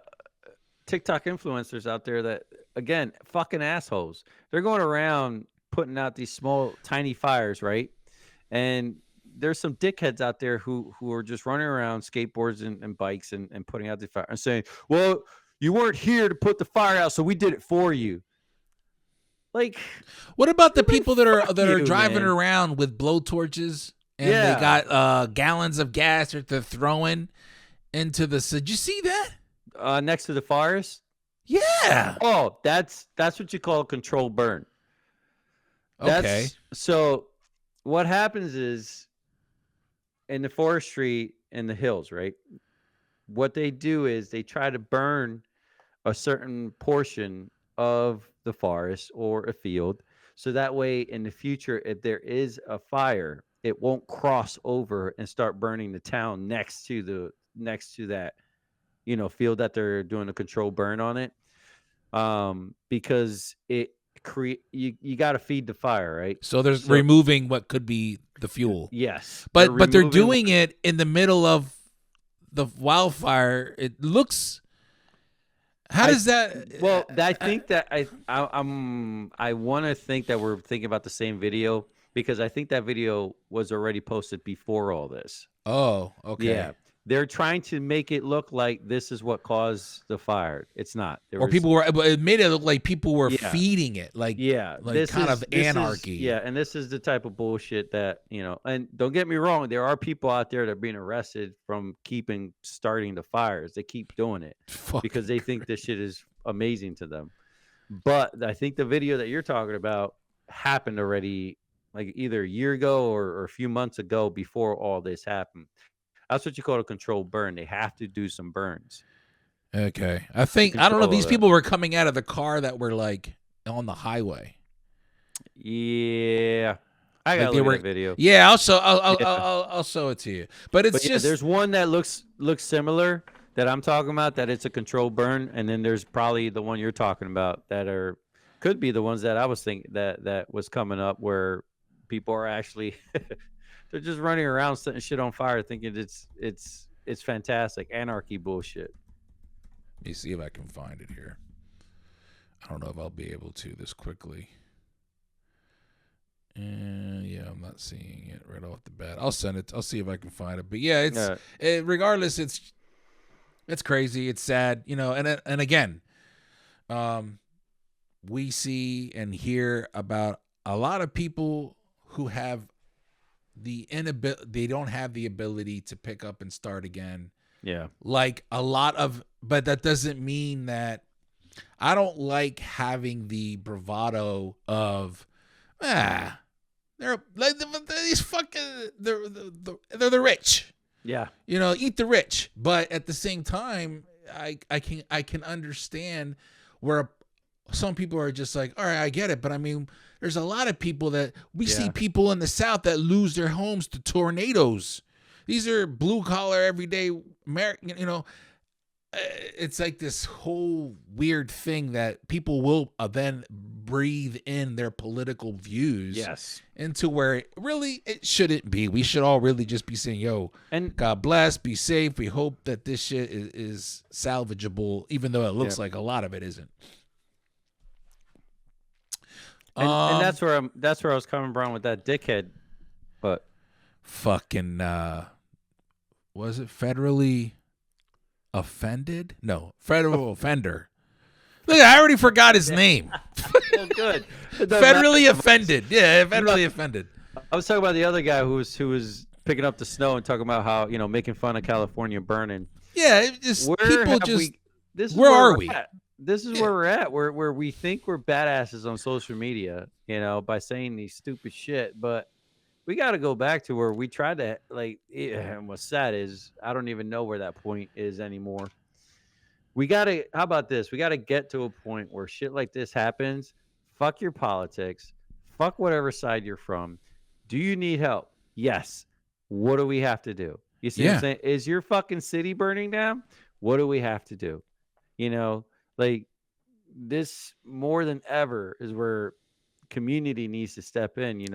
Speaker 3: TikTok influencers out there that, again, fucking assholes. They're going around putting out these small, tiny fires, right? And there's some dickheads out there who are just running around skateboards and bikes and putting out the fire and saying, well, you weren't here to put the fire out, so we did it for you. Like,
Speaker 2: what about the people that are driving around with blowtorches and they got gallons of gas that they're throwing into the? Did you see that?
Speaker 3: Next to the fires?
Speaker 2: Yeah.
Speaker 3: Oh, that's what you call a controlled burn.
Speaker 2: Okay.
Speaker 3: So what happens is, in the forestry in the hills, right? What they do is they try to burn a certain portion of the forest or a field, so that way in the future, if there is a fire, it won't cross over and start burning the town next to that, you know, field that they're doing a controlled burn on it. Because it you got to feed the fire, right?
Speaker 2: So there's removing what could be the fuel.
Speaker 3: Yes,
Speaker 2: but they're doing it in the middle of the wildfire. It looks. How does that?
Speaker 3: Well, I think that I want to think that we're thinking about the same video, because I think that video was already posted before all this.
Speaker 2: Oh, okay.
Speaker 3: Yeah. They're trying to make it look like this is what caused the fire. It's not.
Speaker 2: It made it look like people were feeding it, like
Speaker 3: this
Speaker 2: kind of anarchy.
Speaker 3: And this is the type of bullshit that, you know. And don't get me wrong, there are people out there that are being arrested from starting the fires. They keep doing it because they think this shit is amazing to them. But I think the video that you're talking about happened already, like either a year ago or a few months ago, before all this happened. That's what you call a controlled burn. They have to do some burns.
Speaker 2: Okay. I don't know. These people were coming out of the car that were like on the highway.
Speaker 3: Yeah. I got to look at the video.
Speaker 2: Yeah, I'll show it to you. But just
Speaker 3: there's one that looks similar that I'm talking about, that it's a controlled burn, and then there's probably the one you're talking about that could be the ones that I was thinking that was coming up, where people are actually they're just running around setting shit on fire, thinking it's fantastic anarchy bullshit.
Speaker 2: Let me see if I can find it here. I don't know if I'll be able to this quickly. Yeah, I'm not seeing it right off the bat. I'll send it. I'll see if I can find it. But yeah, regardless, it's crazy. It's sad, and again, we see and hear about a lot of people who have the inability. They don't have the ability to pick up and start again.
Speaker 3: Yeah.
Speaker 2: Like a lot of, but that doesn't mean that I don't like having the bravado of, they're like these fucking, they're the rich.
Speaker 3: Yeah.
Speaker 2: Eat the rich. But at the same time, I can understand where some people are just like, all right, I get it. But I mean, there's a lot of people that we see people in the South that lose their homes to tornadoes. These are blue collar, everyday American, it's like this whole weird thing that people will then breathe in their political views into where it shouldn't be. We should all really just be saying, yo, and God bless, be safe. We hope that this shit is salvageable, even though it looks like a lot of it isn't.
Speaker 3: And that's where I was coming from with that dickhead, but
Speaker 2: fucking was it federally offended? No, federal offender. Look, I already forgot his name.
Speaker 3: Well, good.
Speaker 2: Federally offended. Yeah, federally offended.
Speaker 3: I was talking about the other guy who was picking up the snow and talking about how making fun of California burning.
Speaker 2: Yeah, it just
Speaker 3: where are we? This is where we're at. Where we think we're badasses on social media, by saying these stupid shit, but we got to go back to where we tried to and what's sad is I don't even know where that point is anymore. How about this? We got to get to a point where shit like this happens. Fuck your politics. Fuck whatever side you're from. Do you need help? Yes. What do we have to do? You see what I'm saying? Is your fucking city burning down? What do we have to do? This more than ever is where community needs to step in.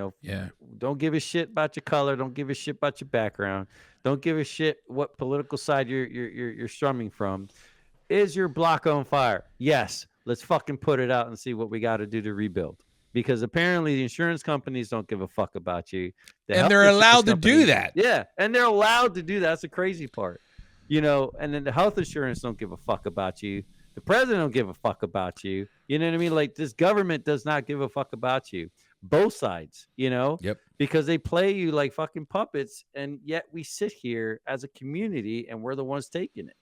Speaker 3: Don't give a shit about your color. Don't give a shit about your background. Don't give a shit what political side you're strumming from. Is your block on fire? Yes. Let's fucking put it out and see what we got to do to rebuild. Because apparently the insurance companies don't give a fuck about you.
Speaker 2: And they're allowed to do that.
Speaker 3: Yeah, and they're allowed to do that. That's the crazy part. And then the health insurance don't give a fuck about you. The president don't give a fuck about you. You know what I mean? Like, this government does not give a fuck about you. Both sides,
Speaker 2: Yep.
Speaker 3: Because they play you like fucking puppets, and yet we sit here as a community and we're the ones taking it.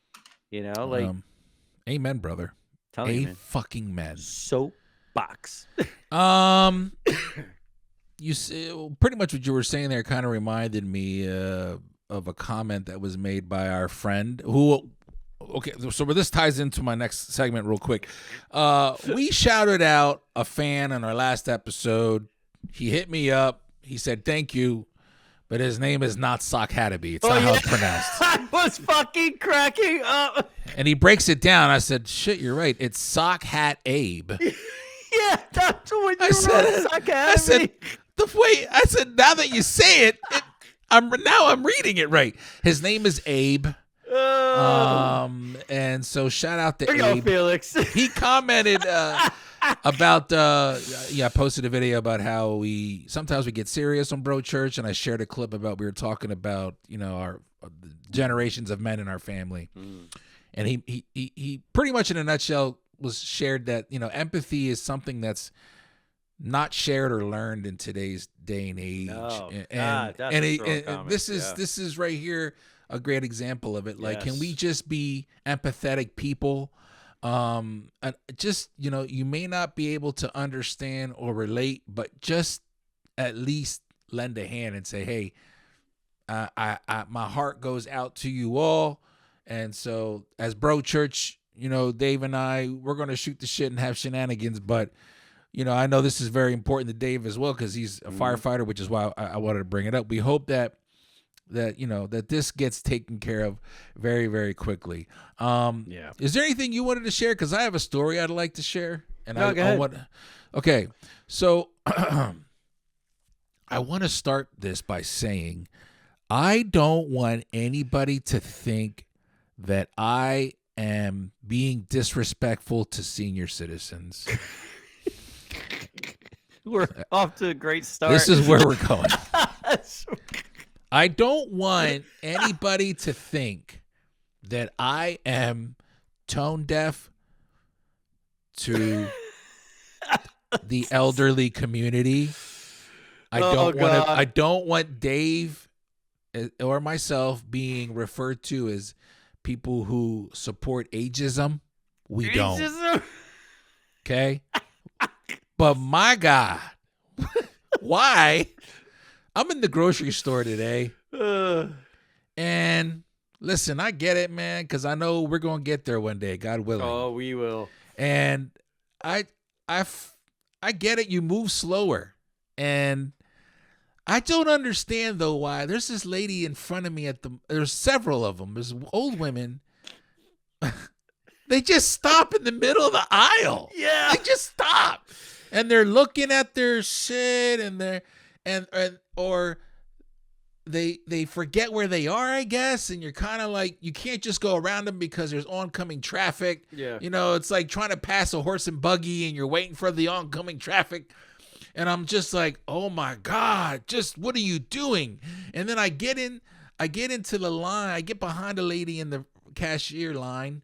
Speaker 2: Amen, brother. Fucking man.
Speaker 3: Soapbox.
Speaker 2: You see, pretty much what you were saying there kind of reminded me of a comment that was made by our friend who. Okay, so this ties into my next segment real quick. We shouted out a fan on our last episode. He hit me up. He said, thank you, but his name is not Sock-Hataby. It's not how it's pronounced.
Speaker 3: I was fucking cracking up.
Speaker 2: And he breaks it down. I said, shit, you're right. It's Sock Hat Abe.
Speaker 3: Yeah, that's what you wrote, Sock-Hataby.
Speaker 2: I said, now that you say it, I'm reading it right. His name is Abe. And so shout out to Abe.
Speaker 3: Go, Felix.
Speaker 2: He commented about I posted a video about how we sometimes we get serious on Bro Church, and I shared a clip about we were talking about our generations of men in our family. And he pretty much in a nutshell was shared that empathy is something that's not shared or learned in today's day and age.
Speaker 3: No.
Speaker 2: And this is right here a great example of it. Like, can we just be empathetic people? And just, you may not be able to understand or relate, but just at least lend a hand and say, hey, my heart goes out to you all. And so as Bro Church, Dave and I, we're going to shoot the shit and have shenanigans, but I know this is very important to Dave as well, because he's a firefighter, which is why I wanted to bring it up. We hope that this gets taken care of very, very quickly. Is there anything you wanted to share? Because I have a story I'd like to share. And
Speaker 3: go ahead.
Speaker 2: Okay, so I want to start this by saying I don't want anybody to think that I am being disrespectful to senior citizens.
Speaker 3: We're off to a great start.
Speaker 2: This is where we're going. I don't want anybody to think that I am tone deaf to the elderly community. I don't want Dave or myself being referred to as people who support ageism. We don't. Okay? But my God, why? I'm in the grocery store today. And listen, I get it, man, because I know we're going to get there one day, God willing.
Speaker 3: Oh, we will.
Speaker 2: And I get it. You move slower. And I don't understand, though, why. There's this lady in front of me there's several of them. There's old women. They just stop in the middle of the aisle.
Speaker 3: Yeah.
Speaker 2: They just stop. And they're looking at their shit or they forget where they are, I guess. And you're kind of like, you can't just go around them because there's oncoming traffic.
Speaker 3: Yeah.
Speaker 2: You know, it's like trying to pass a horse and buggy and you're waiting for the oncoming traffic. And I'm just like, oh my God, just what are you doing? And then I get into the line. I get behind a lady in the cashier line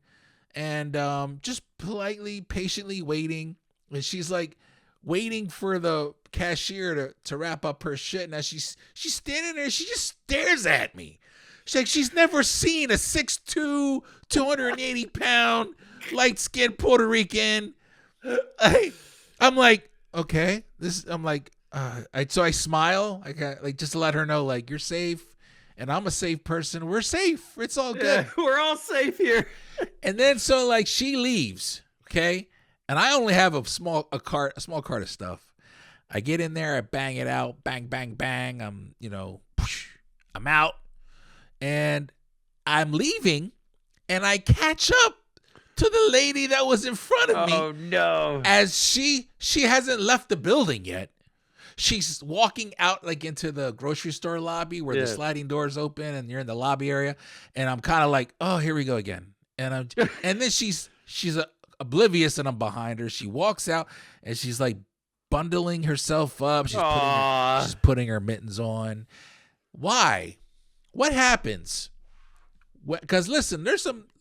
Speaker 2: and just politely, patiently waiting. And she's like waiting for the cashier to wrap up her shit. And as she's standing there, she just stares at me. She's never seen a 6'2", 280-pound, light-skinned Puerto Rican. I'm like, okay. So I smile. I got just to let her know, like, you're safe. And I'm a safe person. We're safe. It's all good.
Speaker 3: Yeah, we're all safe here.
Speaker 2: And then so like she leaves, okay? And I only have a small cart of stuff. I get in there, I bang it out, bang, bang, bang. I'm out. And I'm leaving, and I catch up to the lady that was in front of me.
Speaker 3: Oh no.
Speaker 2: As she hasn't left the building yet. She's walking out like into the grocery store lobby where the sliding doors open and you're in the lobby area. And I'm kind of like, oh, here we go again. And then she's oblivious and I'm behind her. She walks out and she's like bundling herself up. She's putting her mittens on. Why? What happens? Because listen,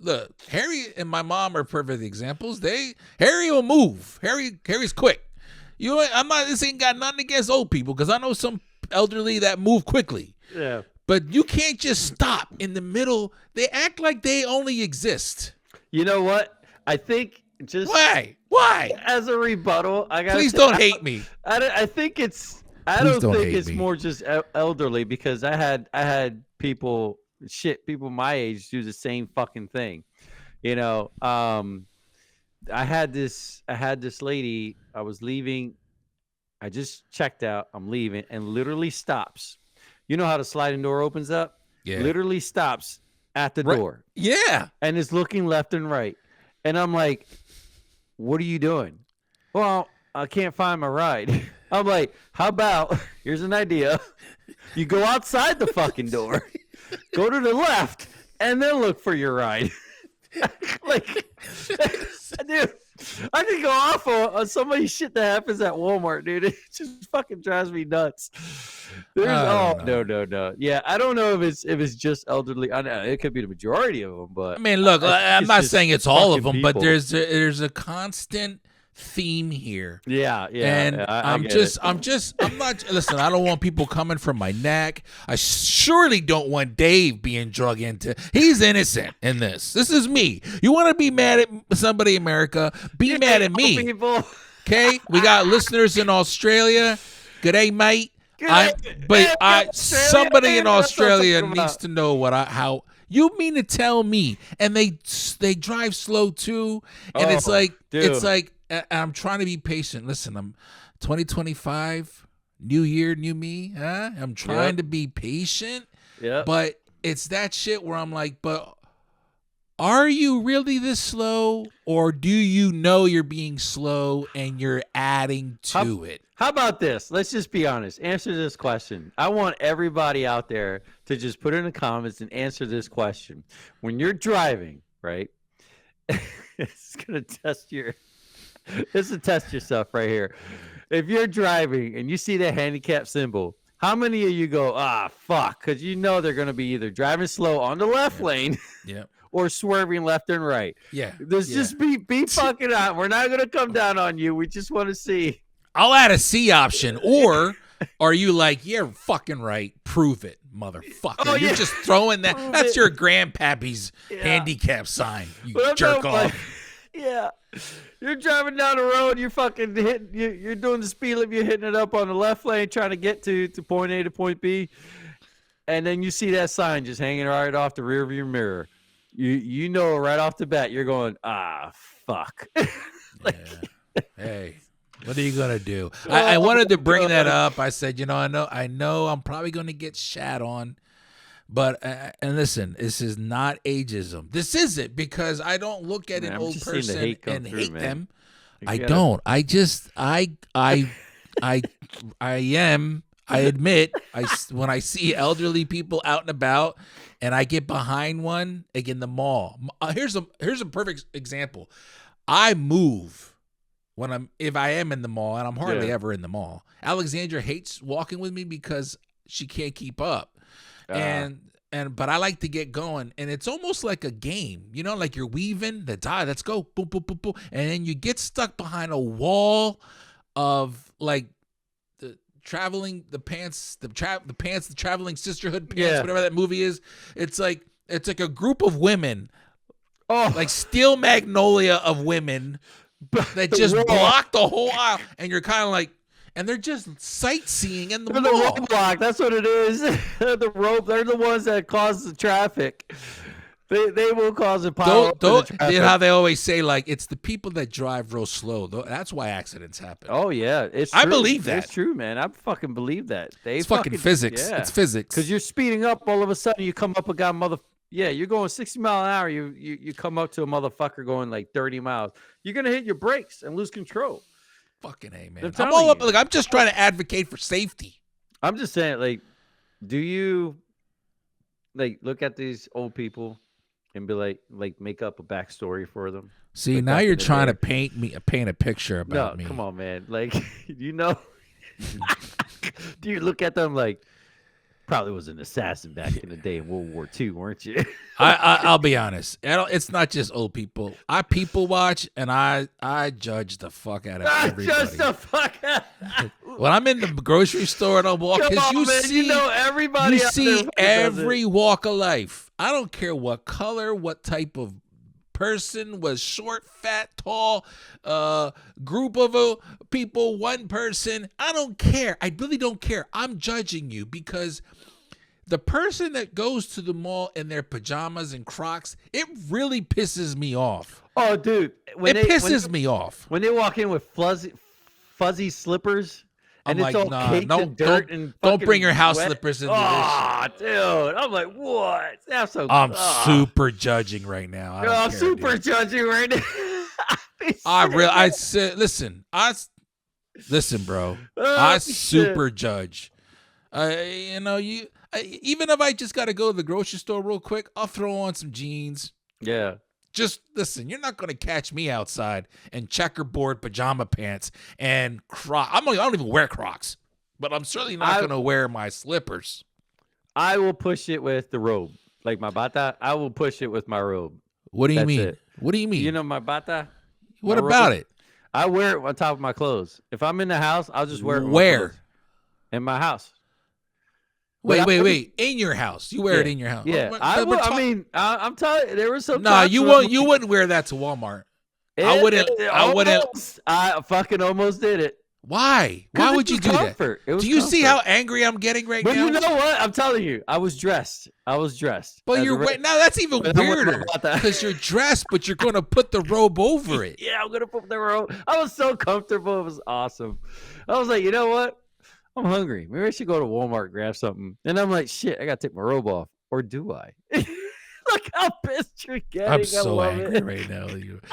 Speaker 2: look, Harry and my mom are perfect examples. Harry will move. Harry's quick. This ain't got nothing against old people because I know some elderly that move quickly.
Speaker 3: Yeah.
Speaker 2: But you can't just stop in the middle. They act like they only exist.
Speaker 3: You know what? I think just
Speaker 2: Why?
Speaker 3: As a rebuttal, I got.
Speaker 2: Please don't hate me.
Speaker 3: I think it's. I don't think it's more just elderly because I had people my age do the same fucking thing. You know, I had this lady. I was leaving. I just checked out. I'm leaving, and literally stops. You know how the sliding door opens up?
Speaker 2: Yeah.
Speaker 3: Literally stops at the door.
Speaker 2: Yeah.
Speaker 3: And is looking left and right. And I'm like, what are you doing? Well, I can't find my ride. I'm like, how about, here's an idea. You go outside the fucking door, go to the left, and then look for your ride. Like, dude, I could go off on somebody's shit that happens at Walmart, dude. It just fucking drives me nuts. No. Yeah, I don't know if it's just elderly. I know it could be the majority of them, but
Speaker 2: I mean, look, I'm not saying it's all of them,
Speaker 3: people.
Speaker 2: but there's a constant theme here.
Speaker 3: Yeah.
Speaker 2: And I'm not. Listen, I don't want people coming from my neck. I surely don't want Dave being drug into. He's innocent in this. This is me. You want to be mad at somebody, America? Be mad at me.
Speaker 3: People.
Speaker 2: Okay, we got listeners in Australia. Good day, mate. Somebody in Australia needs to know how. You mean to tell me? And they drive slow too, and it's like I'm trying to be patient. Listen, I'm 2025, new year, new me. Huh? I'm trying to be patient.
Speaker 3: Yeah.
Speaker 2: But it's that shit where I'm like, but are you really this slow, or do you know you're being slow and you're adding to it?
Speaker 3: How about this? Let's just be honest. Answer this question. I want everybody out there to just put in the comments and answer this question. When you're driving, right? It's gonna test yourself right here. if you're driving and you see that handicap symbol, how many of you go, fuck? Because you know they're going to be either driving slow on the left lane or swerving left and right.
Speaker 2: Yeah.
Speaker 3: Just be fucking out. We're not going to come down on you. We just want to see.
Speaker 2: I'll add a C option. Or are you like, you're fucking right. Prove it, motherfucker.
Speaker 3: Oh,
Speaker 2: You're just throwing that.
Speaker 3: Prove
Speaker 2: That's
Speaker 3: it.
Speaker 2: your grandpappy's handicap sign. You jerk off.
Speaker 3: Yeah. You're driving down the road, you're fucking hitting, you're doing the speed limit, you're hitting it up on the left lane, trying to get to point A to point B, and then you see that sign just hanging right off the rear of your mirror. You know right off the bat, you're going, fuck.
Speaker 2: Hey, what are you gonna do? I wanted to bring that up. I said, I know I'm probably gonna get shat on. But, and listen, this is not ageism. This isn't, because I don't look at an old person and hate them. I don't. I admit, when I see elderly people out and about and I get behind one, like in the mall. Here's a perfect example. I move if I am in the mall, and I'm hardly ever in the mall. Alexandra hates walking with me because she can't keep up. But I like to get going, and it's almost like a game, like you're weaving. Let's go, boom, boom, boom, boom, and then you get stuck behind a wall of like the traveling sisterhood pants, whatever that movie is. It's like a group of women, like Steel Magnolia of women that just block the whole aisle, and you're kind of like. And they're just sightseeing in the mall.
Speaker 3: The roadblock. That's what it is. They're the ones that cause the traffic. They will cause a pile.
Speaker 2: You know how they always say, like, it's the people that drive real slow. That's why accidents happen.
Speaker 3: Oh yeah, it's true.
Speaker 2: I believe that.
Speaker 3: It's true, man. I fucking believe that.
Speaker 2: It's fucking physics. Yeah. It's physics.
Speaker 3: Because you're speeding up, all of a sudden you come up a guy, you're going 60 mile an hour. You come up to a motherfucker going like 30 miles. You're gonna hit your brakes and lose control.
Speaker 2: Fucking A, man. I'm all up. Like, I'm just trying to advocate for safety.
Speaker 3: I'm just saying, like, do you like look at these old people and be like make up a backstory for them?
Speaker 2: See, now you're trying to paint a picture about me.
Speaker 3: No, come on, man. Like, do you look at them like probably was an assassin back in the day in World War II, weren't you?
Speaker 2: I'll be honest. It's not just old people. I people watch, and I judge the fuck out of everybody.
Speaker 3: Judge the fuck out.
Speaker 2: When I'm in the grocery store and I walk, because
Speaker 3: everybody.
Speaker 2: You see every walk of life. I don't care what color, what type of person, was short, fat, tall, group of people, one person. I don't care. I really don't care. I'm judging you because the person that goes to the mall in their pajamas and Crocs, it really pisses me off.
Speaker 3: Oh, dude.
Speaker 2: It pisses me off.
Speaker 3: When they walk in with fuzzy slippers. And
Speaker 2: I'm
Speaker 3: it's
Speaker 2: like,
Speaker 3: all caked in dirt and
Speaker 2: don't bring your house
Speaker 3: wet.
Speaker 2: slippers into
Speaker 3: this. Dude. I'm like, what? That's so
Speaker 2: I'm super judging right now.
Speaker 3: I'm super judging right now.
Speaker 2: Listen, bro. I super judge. Even if I just got to go to the grocery store real quick, I'll throw on some jeans.
Speaker 3: Yeah.
Speaker 2: Just listen, you're not going to catch me outside in checkerboard pajama pants and Crocs. I don't even wear Crocs, but I'm certainly not going to wear my slippers.
Speaker 3: I will push it with the robe. Like my bata, I will push it with my robe.
Speaker 2: What do you mean? What do you mean?
Speaker 3: You know my bata?
Speaker 2: What about it?
Speaker 3: I wear it on top of my clothes. If I'm in the house, I'll just wear it.
Speaker 2: Where?
Speaker 3: In my house.
Speaker 2: Wait. In your house. You wear it in your house.
Speaker 3: Yeah. I'm telling you, there was some.
Speaker 2: No, you wouldn't wear that to Walmart. I wouldn't.
Speaker 3: I fucking almost did it.
Speaker 2: Why? Why would you do that? Do you see how angry I'm getting right now?
Speaker 3: But you know what? I'm telling you, I was dressed.
Speaker 2: But now that's even weirder because you're dressed, but you're going to put the robe over it.
Speaker 3: Yeah, I'm going to put the robe. I was so comfortable. It was awesome. I was like, you know what? I'm hungry. Maybe I should go to Walmart and grab something. And I'm like, shit, I got to take my robe off. Or do I? Look how pissed you're getting.
Speaker 2: I'm so angry right now.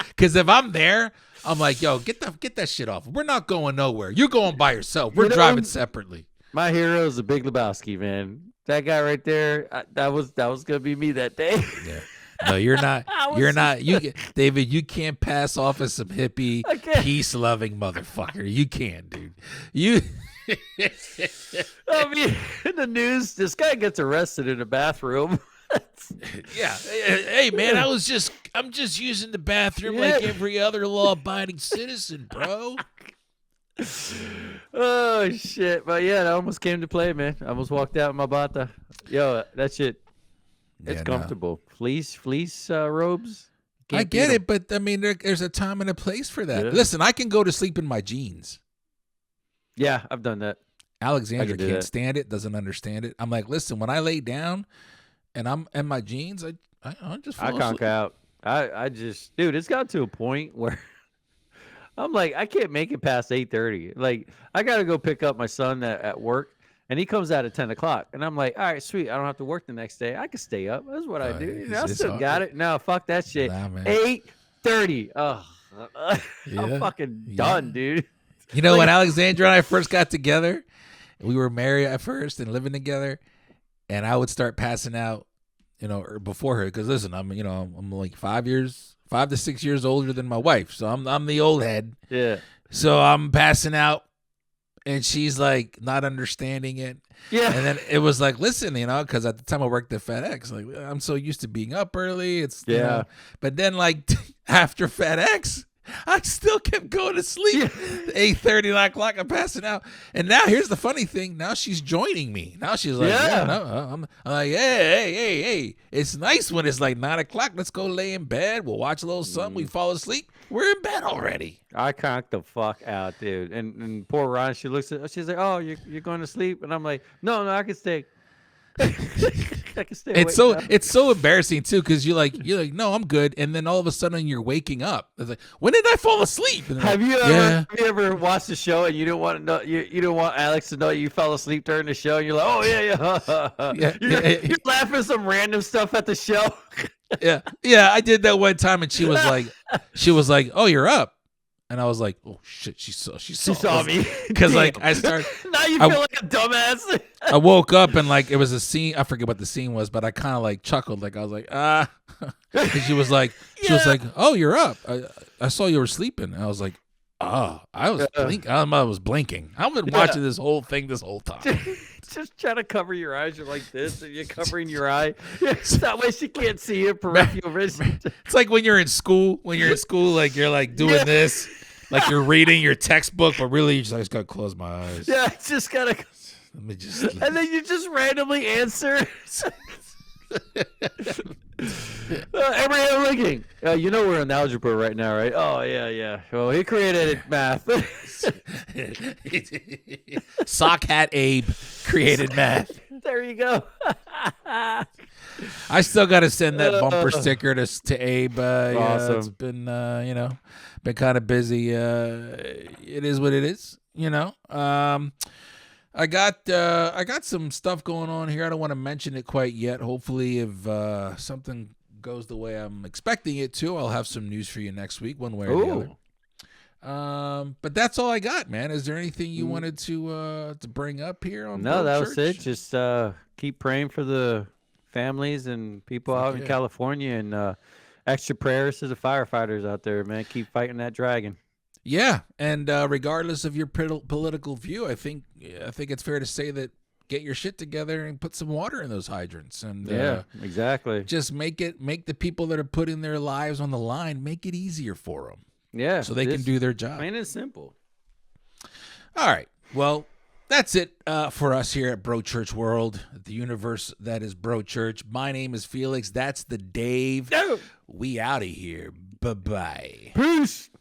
Speaker 2: Because if I'm there, I'm like, yo, get that shit off. We're not going nowhere. You're going by yourself. We're driving separately.
Speaker 3: My hero is the Big Lebowski, man. That guy right there, that was gonna be me that day.
Speaker 2: Yeah. No, you're not. You're not. David, you can't pass off as some hippie, peace-loving motherfucker. You can't, dude. You.
Speaker 3: I mean, in the news, this guy gets arrested in a bathroom.
Speaker 2: Yeah. Hey, man, I'm just using the bathroom like every other law-abiding citizen, bro.
Speaker 3: Oh shit! But yeah, that almost came to play, man. I almost walked out in my bata. Yo, that shit. It's comfortable. Fleece robes.
Speaker 2: I get it, but I mean, there's a time and a place for that.
Speaker 3: Yeah.
Speaker 2: Listen, I can go to sleep in my jeans.
Speaker 3: Yeah, I've done that.
Speaker 2: Alexandra can't stand it, doesn't understand it. I'm like, listen, when I lay down and I'm in my jeans, I just fall asleep.
Speaker 3: conk out. I just, dude, it's got to a point where I'm like, I can't make it past 8:30. Like, I got to go pick up my son at work, and he comes out at 10 o'clock. And I'm like, all right, sweet. I don't have to work the next day. I can stay up. That's what I do. I still got it. No, fuck that shit.
Speaker 2: Nah,
Speaker 3: 8:30. Oh, I'm fucking done, dude.
Speaker 2: You know, when Alexandra and I first got together, we were married at first and living together, and I would start passing out, before her. Because listen, I'm like 5 to 6 years older than my wife, so I'm the old head.
Speaker 3: Yeah.
Speaker 2: So I'm passing out, and she's like not understanding it.
Speaker 3: Yeah.
Speaker 2: And then it was like, listen, because at the time I worked at FedEx, like I'm so used to being up early. It's but then like after FedEx, I still kept going to sleep. 8:30, 9 o'clock, I'm passing out. And now here's the funny thing. Now she's joining me. Now she's like, I'm like, hey. It's nice when it's like 9 o'clock. Let's go lay in bed. We'll watch a little something. We fall asleep. We're in bed already.
Speaker 3: I conked the fuck out, dude. And poor Ron, she's like, oh, you're going to sleep? And I'm like, no, I can stay. I can stay
Speaker 2: It's so embarrassing too, because you're like, no, I'm good, and then all of a sudden you're waking up. It's like, when did I fall asleep?
Speaker 3: Have you ever watched the show and you don't want to know you don't want Alex to know you fell asleep during the show, and you're like, oh yeah. You're laughing at some random stuff at the show.
Speaker 2: yeah, I did that one time, and she was like, oh, you're up. And I was like, "Oh shit!" She saw me because like I started.
Speaker 3: Now you feel like a dumbass.
Speaker 2: I woke up and like it was a scene. I forget what the scene was, but I kind of like chuckled. Like I was like, And she was like, "Oh, you're up. I saw you were sleeping." And I was like, "Oh, I was blinking. I was blinking. I've been watching this whole thing this whole time."
Speaker 3: Just trying to cover your eyes. You're like this, and you're covering your eye. That way she can't see your peripheral vision.
Speaker 2: It's like when you're in school. Like you're like doing this. Like you're reading your textbook, but really you just gotta close my eyes.
Speaker 3: Yeah, just gotta.
Speaker 2: Let me just.
Speaker 3: And then you just randomly answer. Abraham Lincoln. We're in algebra right now, right? Oh yeah. Well, he created math.
Speaker 2: Sock hat Abe created math.
Speaker 3: There you go.
Speaker 2: I still got to send that bumper sticker to Abe.
Speaker 3: Awesome.
Speaker 2: It's been been kind of busy. It is what it is. I got some stuff going on here. I don't want to mention it quite yet. Hopefully, if something goes the way I'm expecting it to, I'll have some news for you next week, one way or the other. But that's all I got, man. Is there anything you wanted to bring up here on?
Speaker 3: No, that was it. Just keep praying for the families and people out in California, and extra prayers to the firefighters out there, man. Keep fighting that dragon.
Speaker 2: Yeah, and regardless of your political view, I think it's fair to say that get your shit together and put some water in those hydrants. And
Speaker 3: exactly.
Speaker 2: Just make the people that are putting their lives on the line, make it easier for them.
Speaker 3: Yeah,
Speaker 2: so they can do their job.
Speaker 3: Plain and simple.
Speaker 2: All right. Well, that's it for us here at Bro Church World, the universe that is Bro Church. My name is Felix. That's the Dave.
Speaker 3: No.
Speaker 2: We out of here. Bye-bye.
Speaker 3: Peace.